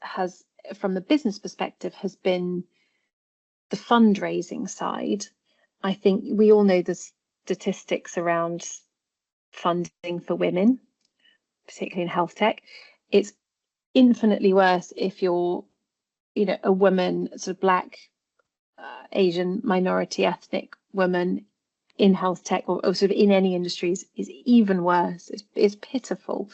from the business perspective has been the fundraising side. I think we all know the statistics around funding for women, particularly in health tech. It's infinitely worse if you're a woman, sort of Black, Asian, minority ethnic woman in health tech, or sort of in any industries, is even worse. It's pitiful,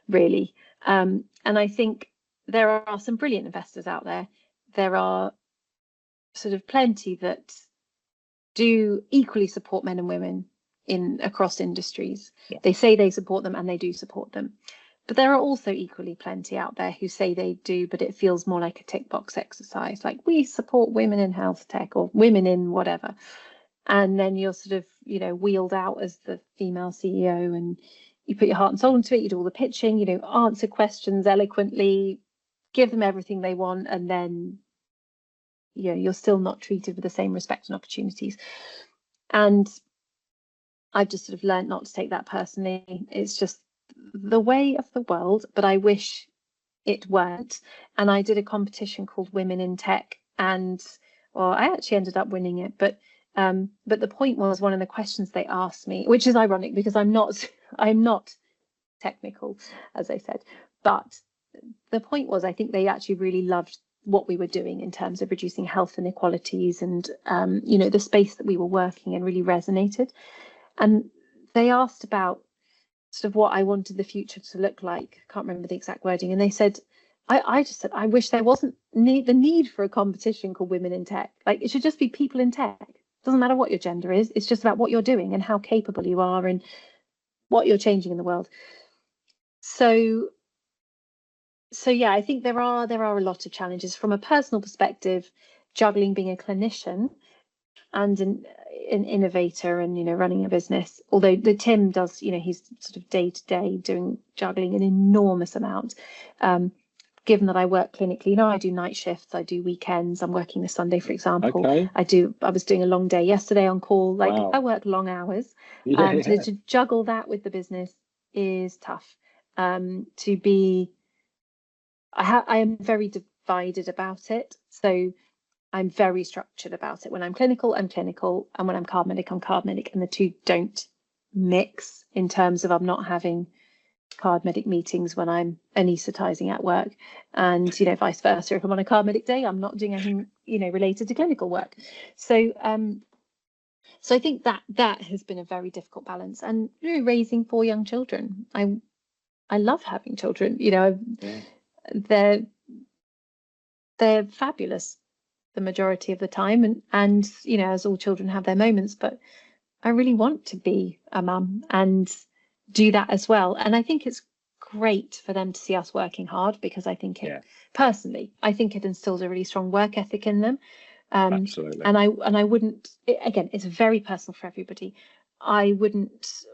really. And I think there are some brilliant investors out there. There are sort of plenty that do equally support men and women across industries. Yeah. They say they support them, and they do support them. But there are also equally plenty out there who say they do, but it feels more like a tick box exercise, like we support women in health tech or women in whatever. And then you're sort of, wheeled out as the female CEO, and you put your heart and soul into it. You do all the pitching, answer questions eloquently, give them everything they want, and then you're still not treated with the same respect and opportunities. And I've just sort of learned not to take that personally. It's just the way of the world, but I wish it weren't. And I did a competition called Women in Tech, and I actually ended up winning it. But the point was, one of the questions they asked me, which is ironic because I'm not technical, as I said, but the point was, I think they actually really loved what we were doing in terms of reducing health inequalities, and the space that we were working in really resonated. And they asked about sort of what I wanted the future to look like. I can't remember the exact wording. And they said, I just said, I wish there wasn't the need for a competition called Women in Tech. Like, it should just be people in tech. It doesn't matter what your gender is. It's just about what you're doing and how capable you are and what you're changing in the world. So yeah, I think there are a lot of challenges from a personal perspective, juggling being a clinician and an innovator and running a business. Although Tim does, he's sort of day to day juggling an enormous amount. Given that I work clinically, I do night shifts, I do weekends. I'm working this Sunday, for example. Okay. I was doing a long day yesterday on call. Like, wow. I work long hours. Yeah. So to juggle that with the business is tough. I am very divided about it. So I'm very structured about it. When I'm clinical, I'm clinical. And when I'm CardMedic, I'm CardMedic. And the two don't mix in terms of I'm not having CardMedic meetings when I'm anaesthetizing at work. And, vice versa. If I'm on a CardMedic day, I'm not doing anything, related to clinical work. So I think that has been a very difficult balance. And, raising 4 young children. I love having children. They're fabulous the majority of the time, and as all children have their moments, but I really want to be a mum and do that as well. And I think it's great for them to see us working hard, because I think personally, I think it instills a really strong work ethic in them. Absolutely. And I wouldn't, again, it's very personal for everybody. I wouldn't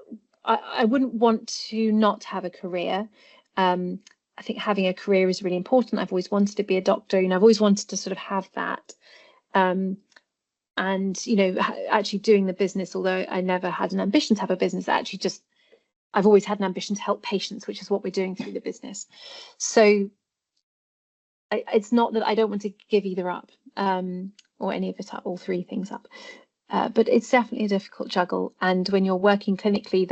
want to not have a career. I think having a career is really important. I've always wanted to be a doctor, I've always wanted to sort of have that. And, actually doing the business, although I never had an ambition to have a business, I've always had an ambition to help patients, which is what we're doing through the business. So it's not that I don't want to give either up, or any of it up, all 3 things up. But it's definitely a difficult juggle. And when you're working clinically,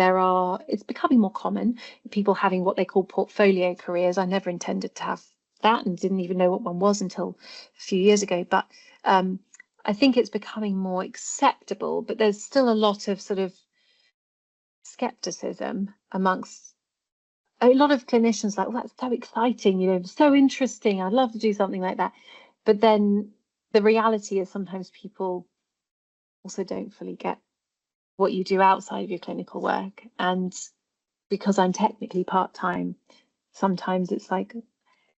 it's becoming more common, people having what they call portfolio careers. I never intended to have that and didn't even know what one was until a few years ago. But I think it's becoming more acceptable, but there's still a lot of sort of skepticism amongst a lot of clinicians, like, well, that's so exciting, so interesting. I'd love to do something like that. But then the reality is sometimes people also don't fully get what you do outside of your clinical work. And because I'm technically part-time, sometimes it's like,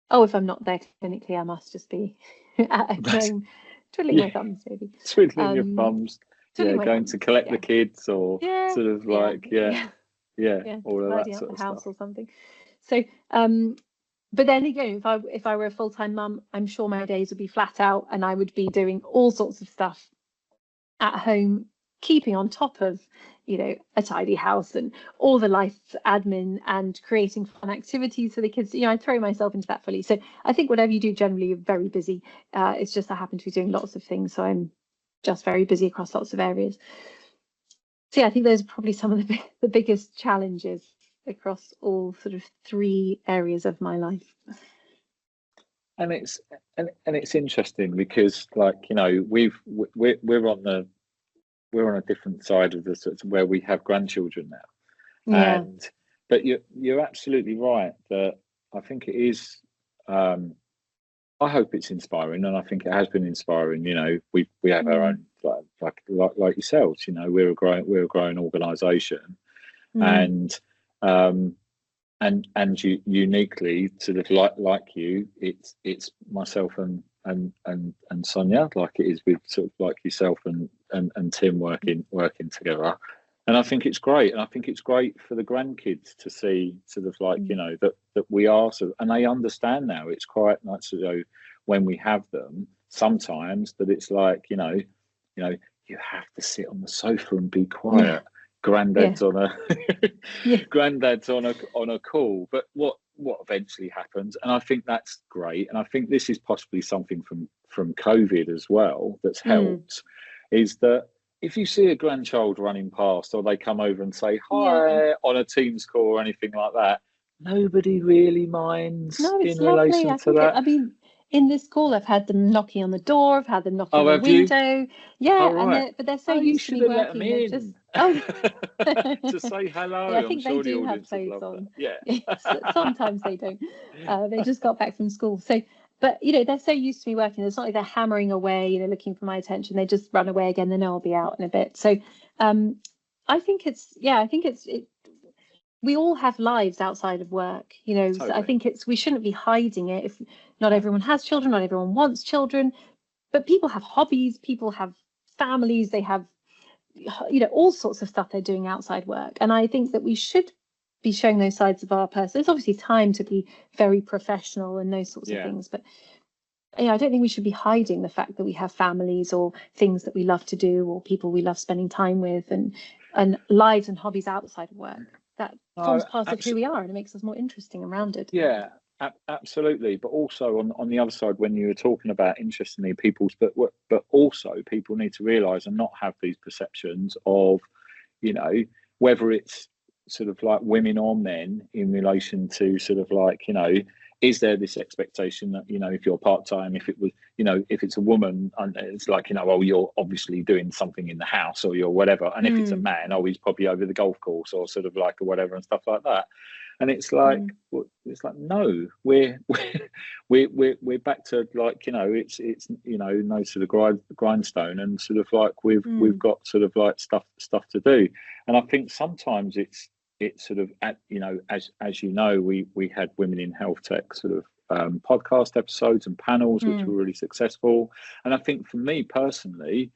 oh, if I'm not there clinically, I must just be at home twiddling my thumbs, maybe. Twiddling your thumbs. Going to collect the kids, or sort of like, all of that sort of house stuff. or something. So, but then again, if I were a full-time mum, I'm sure my days would be flat out, and I would be doing all sorts of stuff at home, keeping on top of, a tidy house and all the life admin and creating fun activities for the kids. I throw myself into that fully. So I think whatever you do, generally you're very busy. It's just I happen to be doing lots of things, so I'm just very busy across lots of areas. So yeah, I think those are probably some of the biggest challenges across all sort of 3 areas of my life. And it's interesting because, like, we're on a different side of the sort of where we have grandchildren now. Yeah. But you're absolutely right that I think it is I hope it's inspiring, and I think it has been inspiring. You know, we have our own, like yourselves. You know, we're a growing organisation, and you uniquely sort of like you, it's myself and Sonia, like it is with sort of like yourself and Tim working together. And I think it's great, and I think it's great for the grandkids to see sort of like, you know, that we are sort of, and they understand now. It's quite nice, you know, when we have them sometimes, that it's like, you know, you have to sit on the sofa and be quiet. Granddad's on a granddad's on a call. But what eventually happens, and I think that's great, and I think this is possibly something from COVID as well that's helped, is that if you see a grandchild running past, or they come over and say hi on a Teams call or anything like that, nobody really minds in relation to that. I mean, in this call, I've had them knocking on the door, I've had them knocking on the window. But they're so used to me working. They're just to say hello. I think they do have clothes on. Sometimes they don't. They just got back from school. So, but you know, they're so used to me working. It's not like they're hammering away, you know, looking for my attention. They just run away again. They know I'll be out in a bit. So, I think it's we all have lives outside of work, you know. Totally. So I think we shouldn't be hiding it. If not everyone has children, not everyone wants children, but people have hobbies, people have families, they have, you know, all sorts of stuff they're doing outside work. And I think that we should be showing those sides of our person. There's obviously time to be very professional and those sorts of things, but you know, I don't think we should be hiding the fact that we have families or things that we love to do or people we love spending time with, and lives and hobbies outside of work. That forms part of who we are, and it makes us more interesting and rounded. Yeah, absolutely. But also on the other side, when you were talking about, interestingly, but also people need to realise and not have these perceptions of, you know, whether it's sort of like women or men in relation to sort of like, you know, is there this expectation that, you know, if you're part-time, if it was, you know, if it's a woman, and it's like, you know, oh, you're obviously doing something in the house or you're whatever. And if it's a man, oh, he's probably over the golf course or sort of like, or whatever, and stuff like that. And it's like, no, we're back to like, you know, it's you know, no sort of grindstone, and sort of like we've got sort of like stuff to do. And I think sometimes it's sort of, you know, as you know, we had Women in Health Tech sort of podcast episodes and panels, which were really successful. And I think for me personally,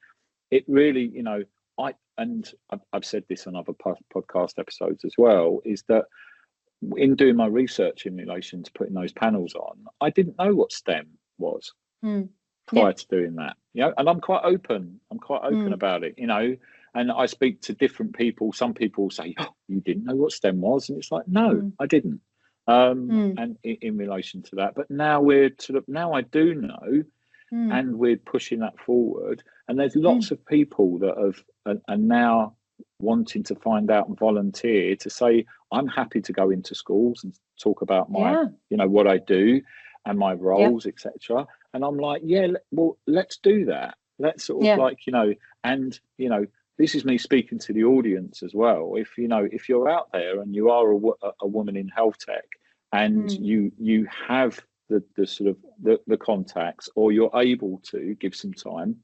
it really, you know, I've said this on other podcast episodes as well, is that in doing my research in relation to putting those panels on, I didn't know what STEM was prior to doing that, you know, and I'm quite open about it, you know. And I speak to different people. Some people say, oh, you didn't know what STEM was? And it's like, no, I didn't. And in relation to that, but now now I do know, and we're pushing that forward. And there's lots of people that are now wanting to find out and volunteer to say, I'm happy to go into schools and talk about my, you know, what I do and my roles, etc. And I'm like, well, let's do that. Let's sort of like, you know, and, you know, this is me speaking to the audience as well. If, you know, if you're out there and you are a woman in health tech, and you have the sort of the contacts, or you're able to give some time,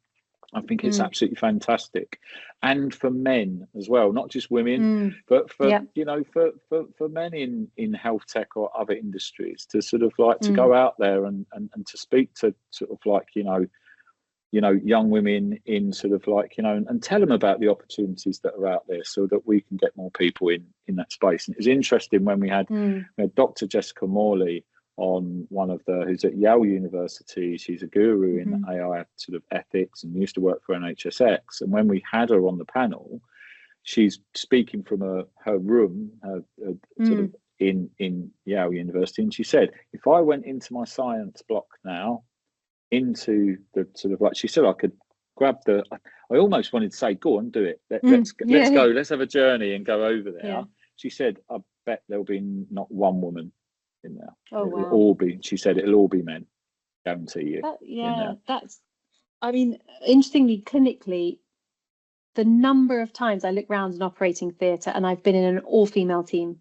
I think it's absolutely fantastic. And for men as well, not just women, but for you know, for men in health tech or other industries, to sort of like to go out there and to speak to sort of like, you know, young women in sort of like, you know, and tell them about the opportunities that are out there, so that we can get more people in that space. And it was interesting when we had Dr. Jessica Morley on, who's at Yale University. She's a guru in AI sort of ethics and used to work for NHSX. And when we had her on the panel, she's speaking from her room, sort of in Yale University. And she said, if I went into my science block now, into the sort of like, she said, I could grab I almost wanted to say, go on, do it. Let's go, let's have a journey and go over there. Yeah. She said, I bet there'll be not one woman in there. It'll all be, she said, it'll all be men, guarantee you. That's, I mean, interestingly, clinically, the number of times I look around an operating theatre and I've been in an all-female team.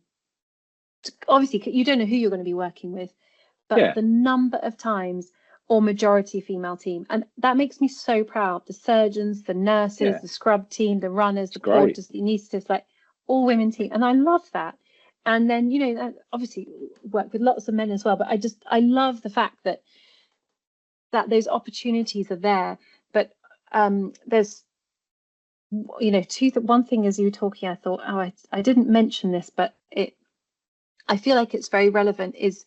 Obviously, you don't know who you're going to be working with, but the number of times, or majority female team, and that makes me so proud. The surgeons, the nurses, Yeah, the scrub team, the runners, it's the great. porters, the anaesthetists, like all women team, and I love that. And then, you know, obviously work with lots of men as well, but I love the fact that those opportunities are there. But there's, you know, one thing as you were talking, I thought, oh, I didn't mention this, but I feel like it's very relevant, is,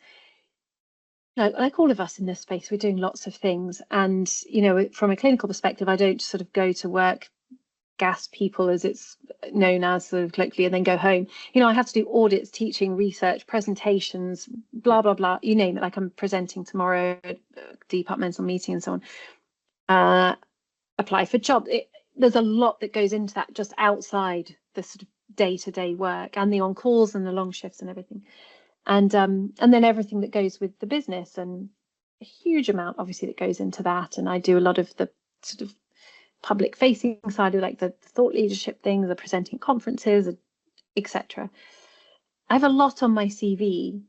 you know, like all of us in this space, we're doing lots of things. And, you know, from a clinical perspective, I don't sort of go to work, gas people as it's known as sort of colloquially, and then go home. You know, I have to do audits, teaching, research, presentations, blah, blah, blah, you name it. Like I'm presenting tomorrow at a departmental meeting and so on. Apply for jobs. There's a lot that goes into that just outside the sort of day-to-day work and the on-calls and the long shifts and everything. And then everything that goes with the business, and a huge amount obviously that goes into that. And I do a lot of the sort of public facing side of like the thought leadership things, the presenting conferences, etc. I have a lot on my CV,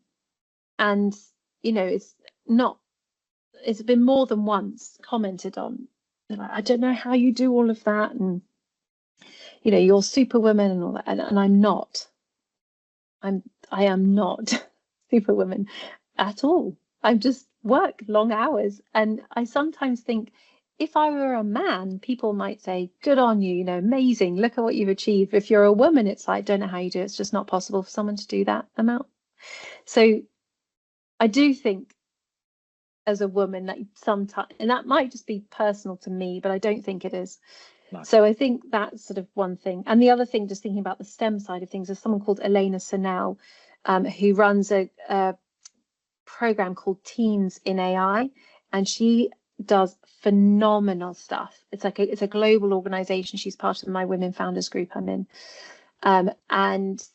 and you know, it's been more than once commented on. Like, I don't know how you do all of that, and you know, you're superwoman and all that, and I'm not. I am not superwoman at all. I just work long hours, and I sometimes think, if I were a man, people might say, good on you, you know, amazing, look at what you've achieved. If you're a woman, it's like, don't know how you do it. It's just not possible for someone to do that amount. So I do think as a woman that sometimes, and that might just be personal to me, but I don't think it is. No. So I think that's sort of one thing. And the other thing, just thinking about the STEM side of things, is someone called Elena Sennell, who runs a program called Teens in AI, and she does phenomenal stuff. It's like it's a global organization. She's part of my Women Founders group I'm in, and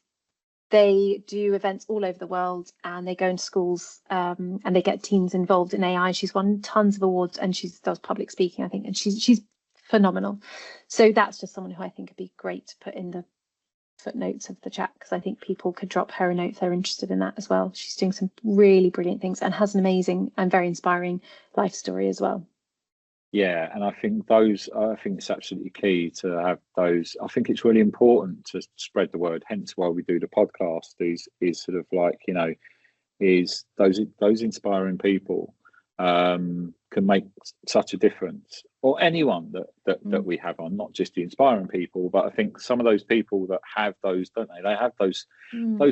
they do events all over the world, and they go into schools, and they get teens involved in AI. She's won tons of awards, and she does public speaking, I think, and she's phenomenal. So that's just someone who I think would be great to put in the footnotes of the chat, because I think people could drop her a note if they're interested in that as well. She's doing some really brilliant things and has an amazing and very inspiring life story as well. Yeah, and I think it's absolutely key to have those. I think it's really important to spread the word, hence why we do the podcast, is sort of like, you know, is those inspiring people can make such a difference, or anyone that we have on, not just the inspiring people, but I think some of those people that have those, don't they have those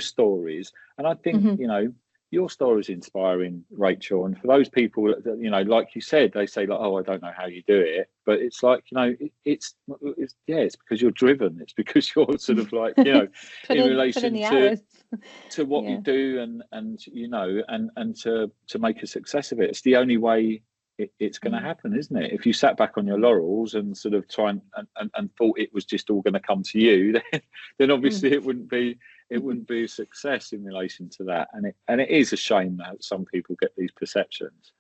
stories. And I think you know, your story is inspiring, Rachel, and for those people that, you know, like you said, they say like, oh, I don't know how you do it, but it's like, you know, it's because you're driven. It's because you're sort of like, you know, in relation to what you do, and you know, and to make a success of it. It's the only way it's going to happen, isn't it? If you sat back on your laurels and sort of try and thought it was just all going to come to you, then obviously it wouldn't be a success in relation to that. And it is a shame that some people get these perceptions.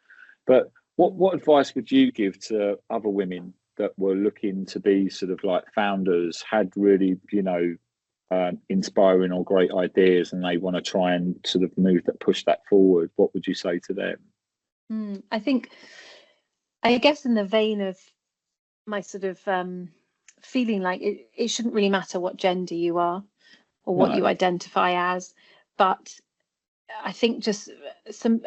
But what advice would you give to other women that were looking to be sort of like founders, had really, you know, inspiring or great ideas, and they want to try and sort of push that forward? What would you say to them? I guess in the vein of my sort of feeling like it shouldn't really matter what gender you are or what you identify as, but I think just some,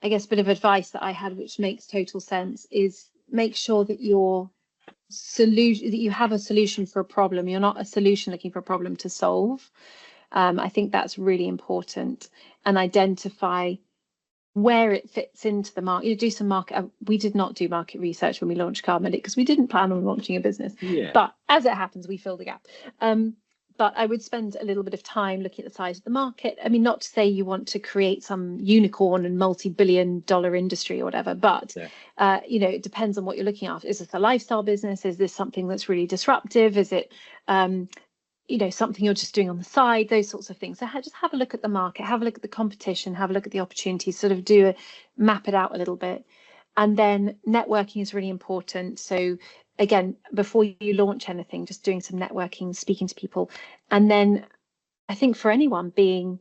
I guess, bit of advice that I had, which makes total sense, is make sure that you have a solution for a problem. You're not a solution looking for a problem to solve. I think that's really important, and identify where it fits into the market. You do some market. We did not do market research when we launched CardMedic because we didn't plan on launching a business. Yeah. But as it happens, we filled the gap. But I would spend a little bit of time looking at the size of the market. I mean, not to say you want to create some unicorn and multi-billion-dollar industry or whatever, but you know, it depends on what you're looking at. Is this a lifestyle business? Is this something that's really disruptive? Is it you know, something you're just doing on the side? Those sorts of things. So just have a look at the market, have a look at the competition, have a look at the opportunities, sort of map it out a little bit. And then networking is really important. So again, before you launch anything, just doing some networking, speaking to people. And then I think for anyone, being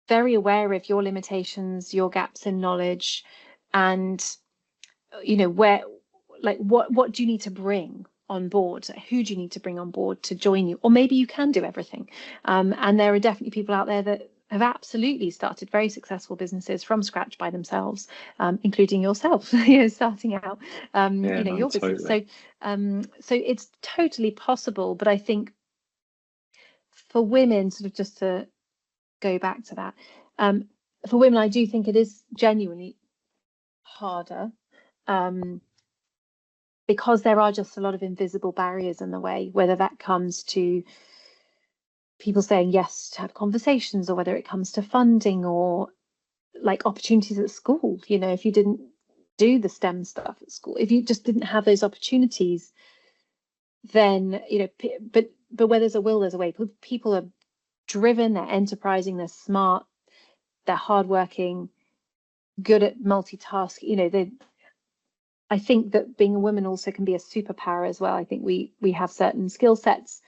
very aware of your limitations, your gaps in knowledge, and what do you need to bring on board? Who do you need to bring on board to join you? Or maybe you can do everything. And there are definitely people out there that have absolutely started very successful businesses from scratch by themselves, including yourself, starting out, your business. Totally. So it's totally possible. But I think for women, sort of just to go back to that, for women, I do think it is genuinely harder. Because there are just a lot of invisible barriers in the way, whether that comes to people saying yes to have conversations, or whether it comes to funding, or like opportunities at school. If you didn't do the STEM stuff at school, if you just didn't have those opportunities, then, but where there's a will, there's a way. People are driven, they're enterprising, they're smart, they're hardworking, good at multitasking. I think that being a woman also can be a superpower as well. I think we have certain skill sets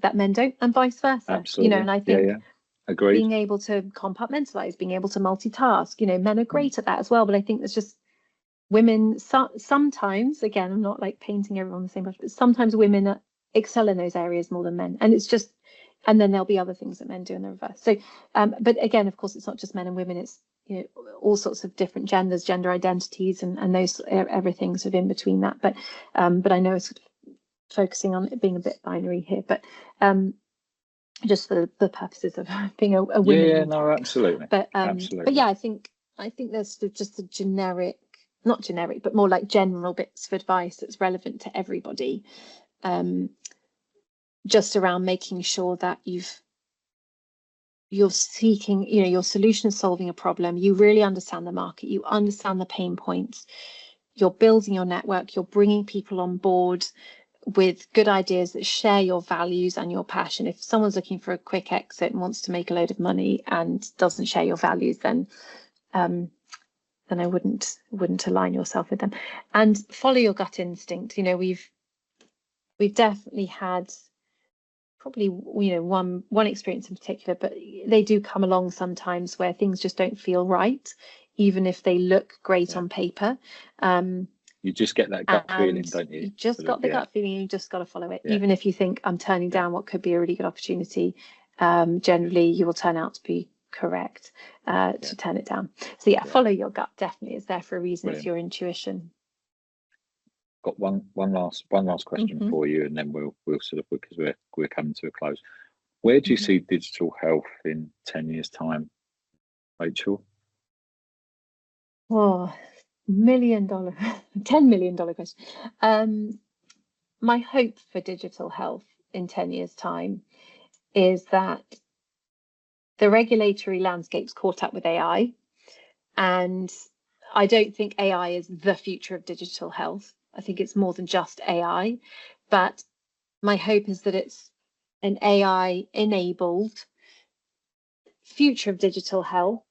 that men don't, and vice versa. Absolutely. And I think Agreed. being able to compartmentalize, being able to multitask, men are great at that as well. But I think there's just women, sometimes, again, I'm not like painting everyone the same brush, but sometimes women excel in those areas more than men. And it's just, and then there'll be other things that men do in the reverse. So, but again, of course, it's not just men and women, it's, all sorts of different genders, gender identities, and those everything sort of in between that. But I know it's sort of focusing on it being a bit binary here, but just for the purposes of being a woman. Yeah, no, absolutely. But absolutely. But yeah, I think there's sort of just a generic, not generic, but more like general bits of advice that's relevant to everybody, just around making sure that you're seeking, your solution is solving a problem. You really understand the market. You understand the pain points. You're building your network. You're bringing people on board with good ideas that share your values and your passion. If someone's looking for a quick exit and wants to make a load of money and doesn't share your values, then I wouldn't align yourself with them. And follow your gut instinct. We've definitely had probably one experience in particular, but they do come along sometimes where things just don't feel right, even if they look great on paper. You just get that gut feeling, don't you? You just got the gut feeling. You just got to follow it, even if you think I'm turning down what could be a really good opportunity. Generally, you will turn out to be correct to turn it down. So follow your gut. Definitely, it's there for a reason. Brilliant. It's your intuition. Got one last question for you, and then we'll sort of, because we're coming to a close. Where do you see digital health in 10 years' time, Rachel? Oh, $10 million question. My hope for digital health in 10 years' time is that the regulatory landscape's caught up with AI, and I don't think AI is the future of digital health. I think it's more than just AI, but my hope is that it's an AI-enabled future of digital health,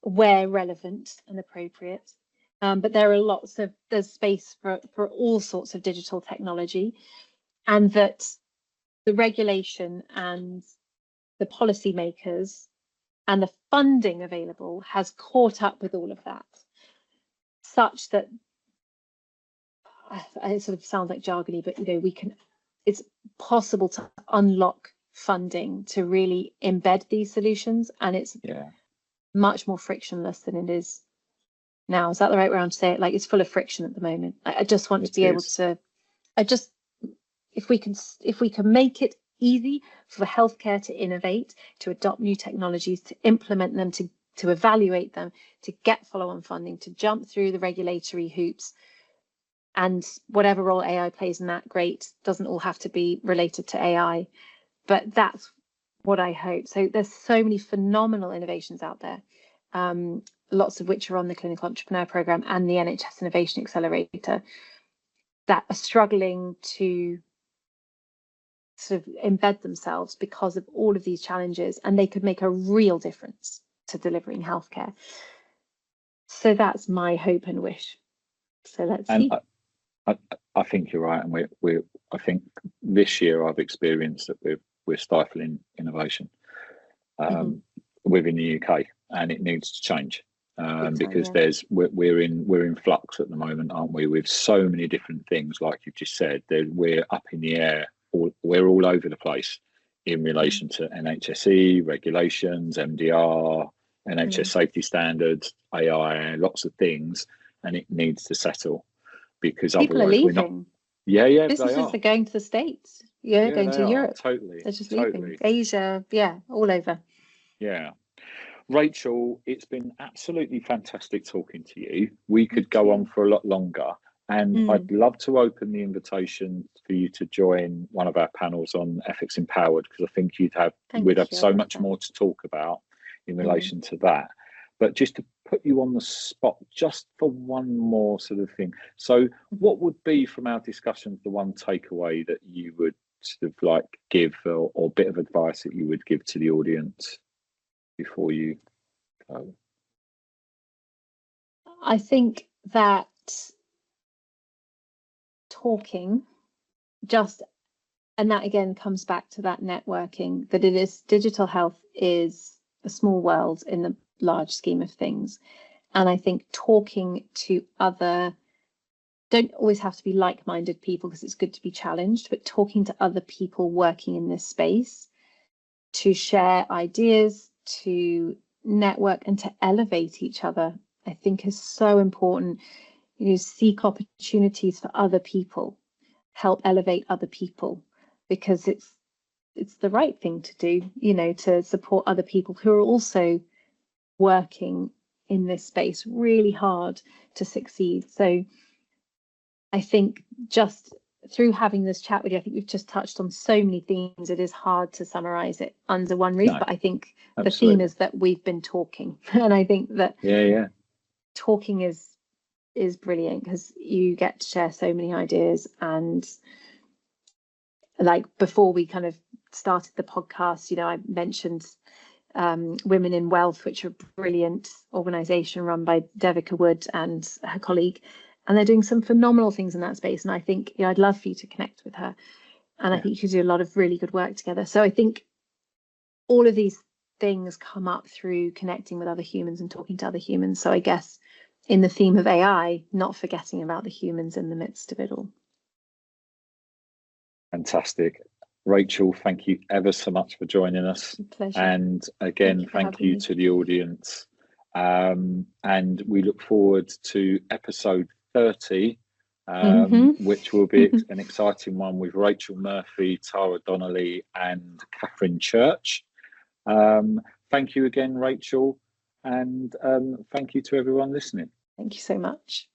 where relevant and appropriate. But there's space for all sorts of digital technology, and that the regulation and the policymakers and the funding available has caught up with all of that, such that it sort of sounds like jargony, but it's possible to unlock funding to really embed these solutions, and it's much more frictionless than it is now. Is that the right way around to say it? Like, it's full of friction at the moment. I just want to be able to, if we can make it easy for healthcare to innovate, to adopt new technologies, to implement them, to evaluate them, to get follow-on funding, to jump through the regulatory hoops, and whatever role AI plays in that, great. Doesn't all have to be related to AI, but that's what I hope. So there's so many phenomenal innovations out there, lots of which are on the Clinical Entrepreneur Programme and the NHS Innovation Accelerator, that are struggling to sort of embed themselves because of all of these challenges, and they could make a real difference to delivering healthcare. So that's my hope and wish. So let's see. I think you're right, and I think this year I've experienced that we're stifling innovation within the UK, and it needs to change. because yeah. we're in flux at the moment, aren't we? With so many different things, like you've just said, we're up in the air. We're all over the place in relation to NHSE regulations, MDR, NHS safety standards, AI, lots of things, and it needs to settle, because People are otherwise we're not. leaving. Yeah, Businesses they are going to the States. Yeah, Going they to are Europe. totally. They're just leaving. Asia, all over. Yeah. Rachel, it's been absolutely fantastic talking to you. We could go on for a lot longer, and I'd love to open the invitation for you to join one of our panels on Ethics Empowered, because I think we'd have so much more to talk about in relation to that. But just to put you on the spot, just for one more sort of thing. So what would be, from our discussions, the one takeaway that you would sort of like give, or bit of advice that you would give to the audience before you go? I think that talking, and that again comes back to that networking, that digital health is a small world in the large scheme of things. And I think talking to don't always have to be like-minded people, because it's good to be challenged, but talking to other people working in this space to share ideas, to network, and to elevate each other, I think is so important. Seek opportunities for other people, help elevate other people, because it's the right thing to do, to support other people who are also working in this space really hard to succeed. So I think just through having this chat with you, I think we've just touched on so many themes. It is hard to summarize it under one roof, but I think the theme is that we've been talking, and I think that talking is brilliant, because you get to share so many ideas. And like before we kind of started the podcast, I mentioned Women in Wealth, which are a brilliant organisation run by Devika Wood and her colleague, and they're doing some phenomenal things in that space. And I think I'd love for you to connect with her, and I think you could do a lot of really good work together. So I think all of these things come up through connecting with other humans and talking to other humans. So I guess in the theme of AI, not forgetting about the humans in the midst of it all. Fantastic. Rachel, thank you ever so much for joining us. Pleasure. And again, thank you to the audience. And we look forward to episode 30, which will be an exciting one with Rachel Murphy, Tara Donnelly, and Catherine Church. Thank you again, Rachel. And thank you to everyone listening. Thank you so much.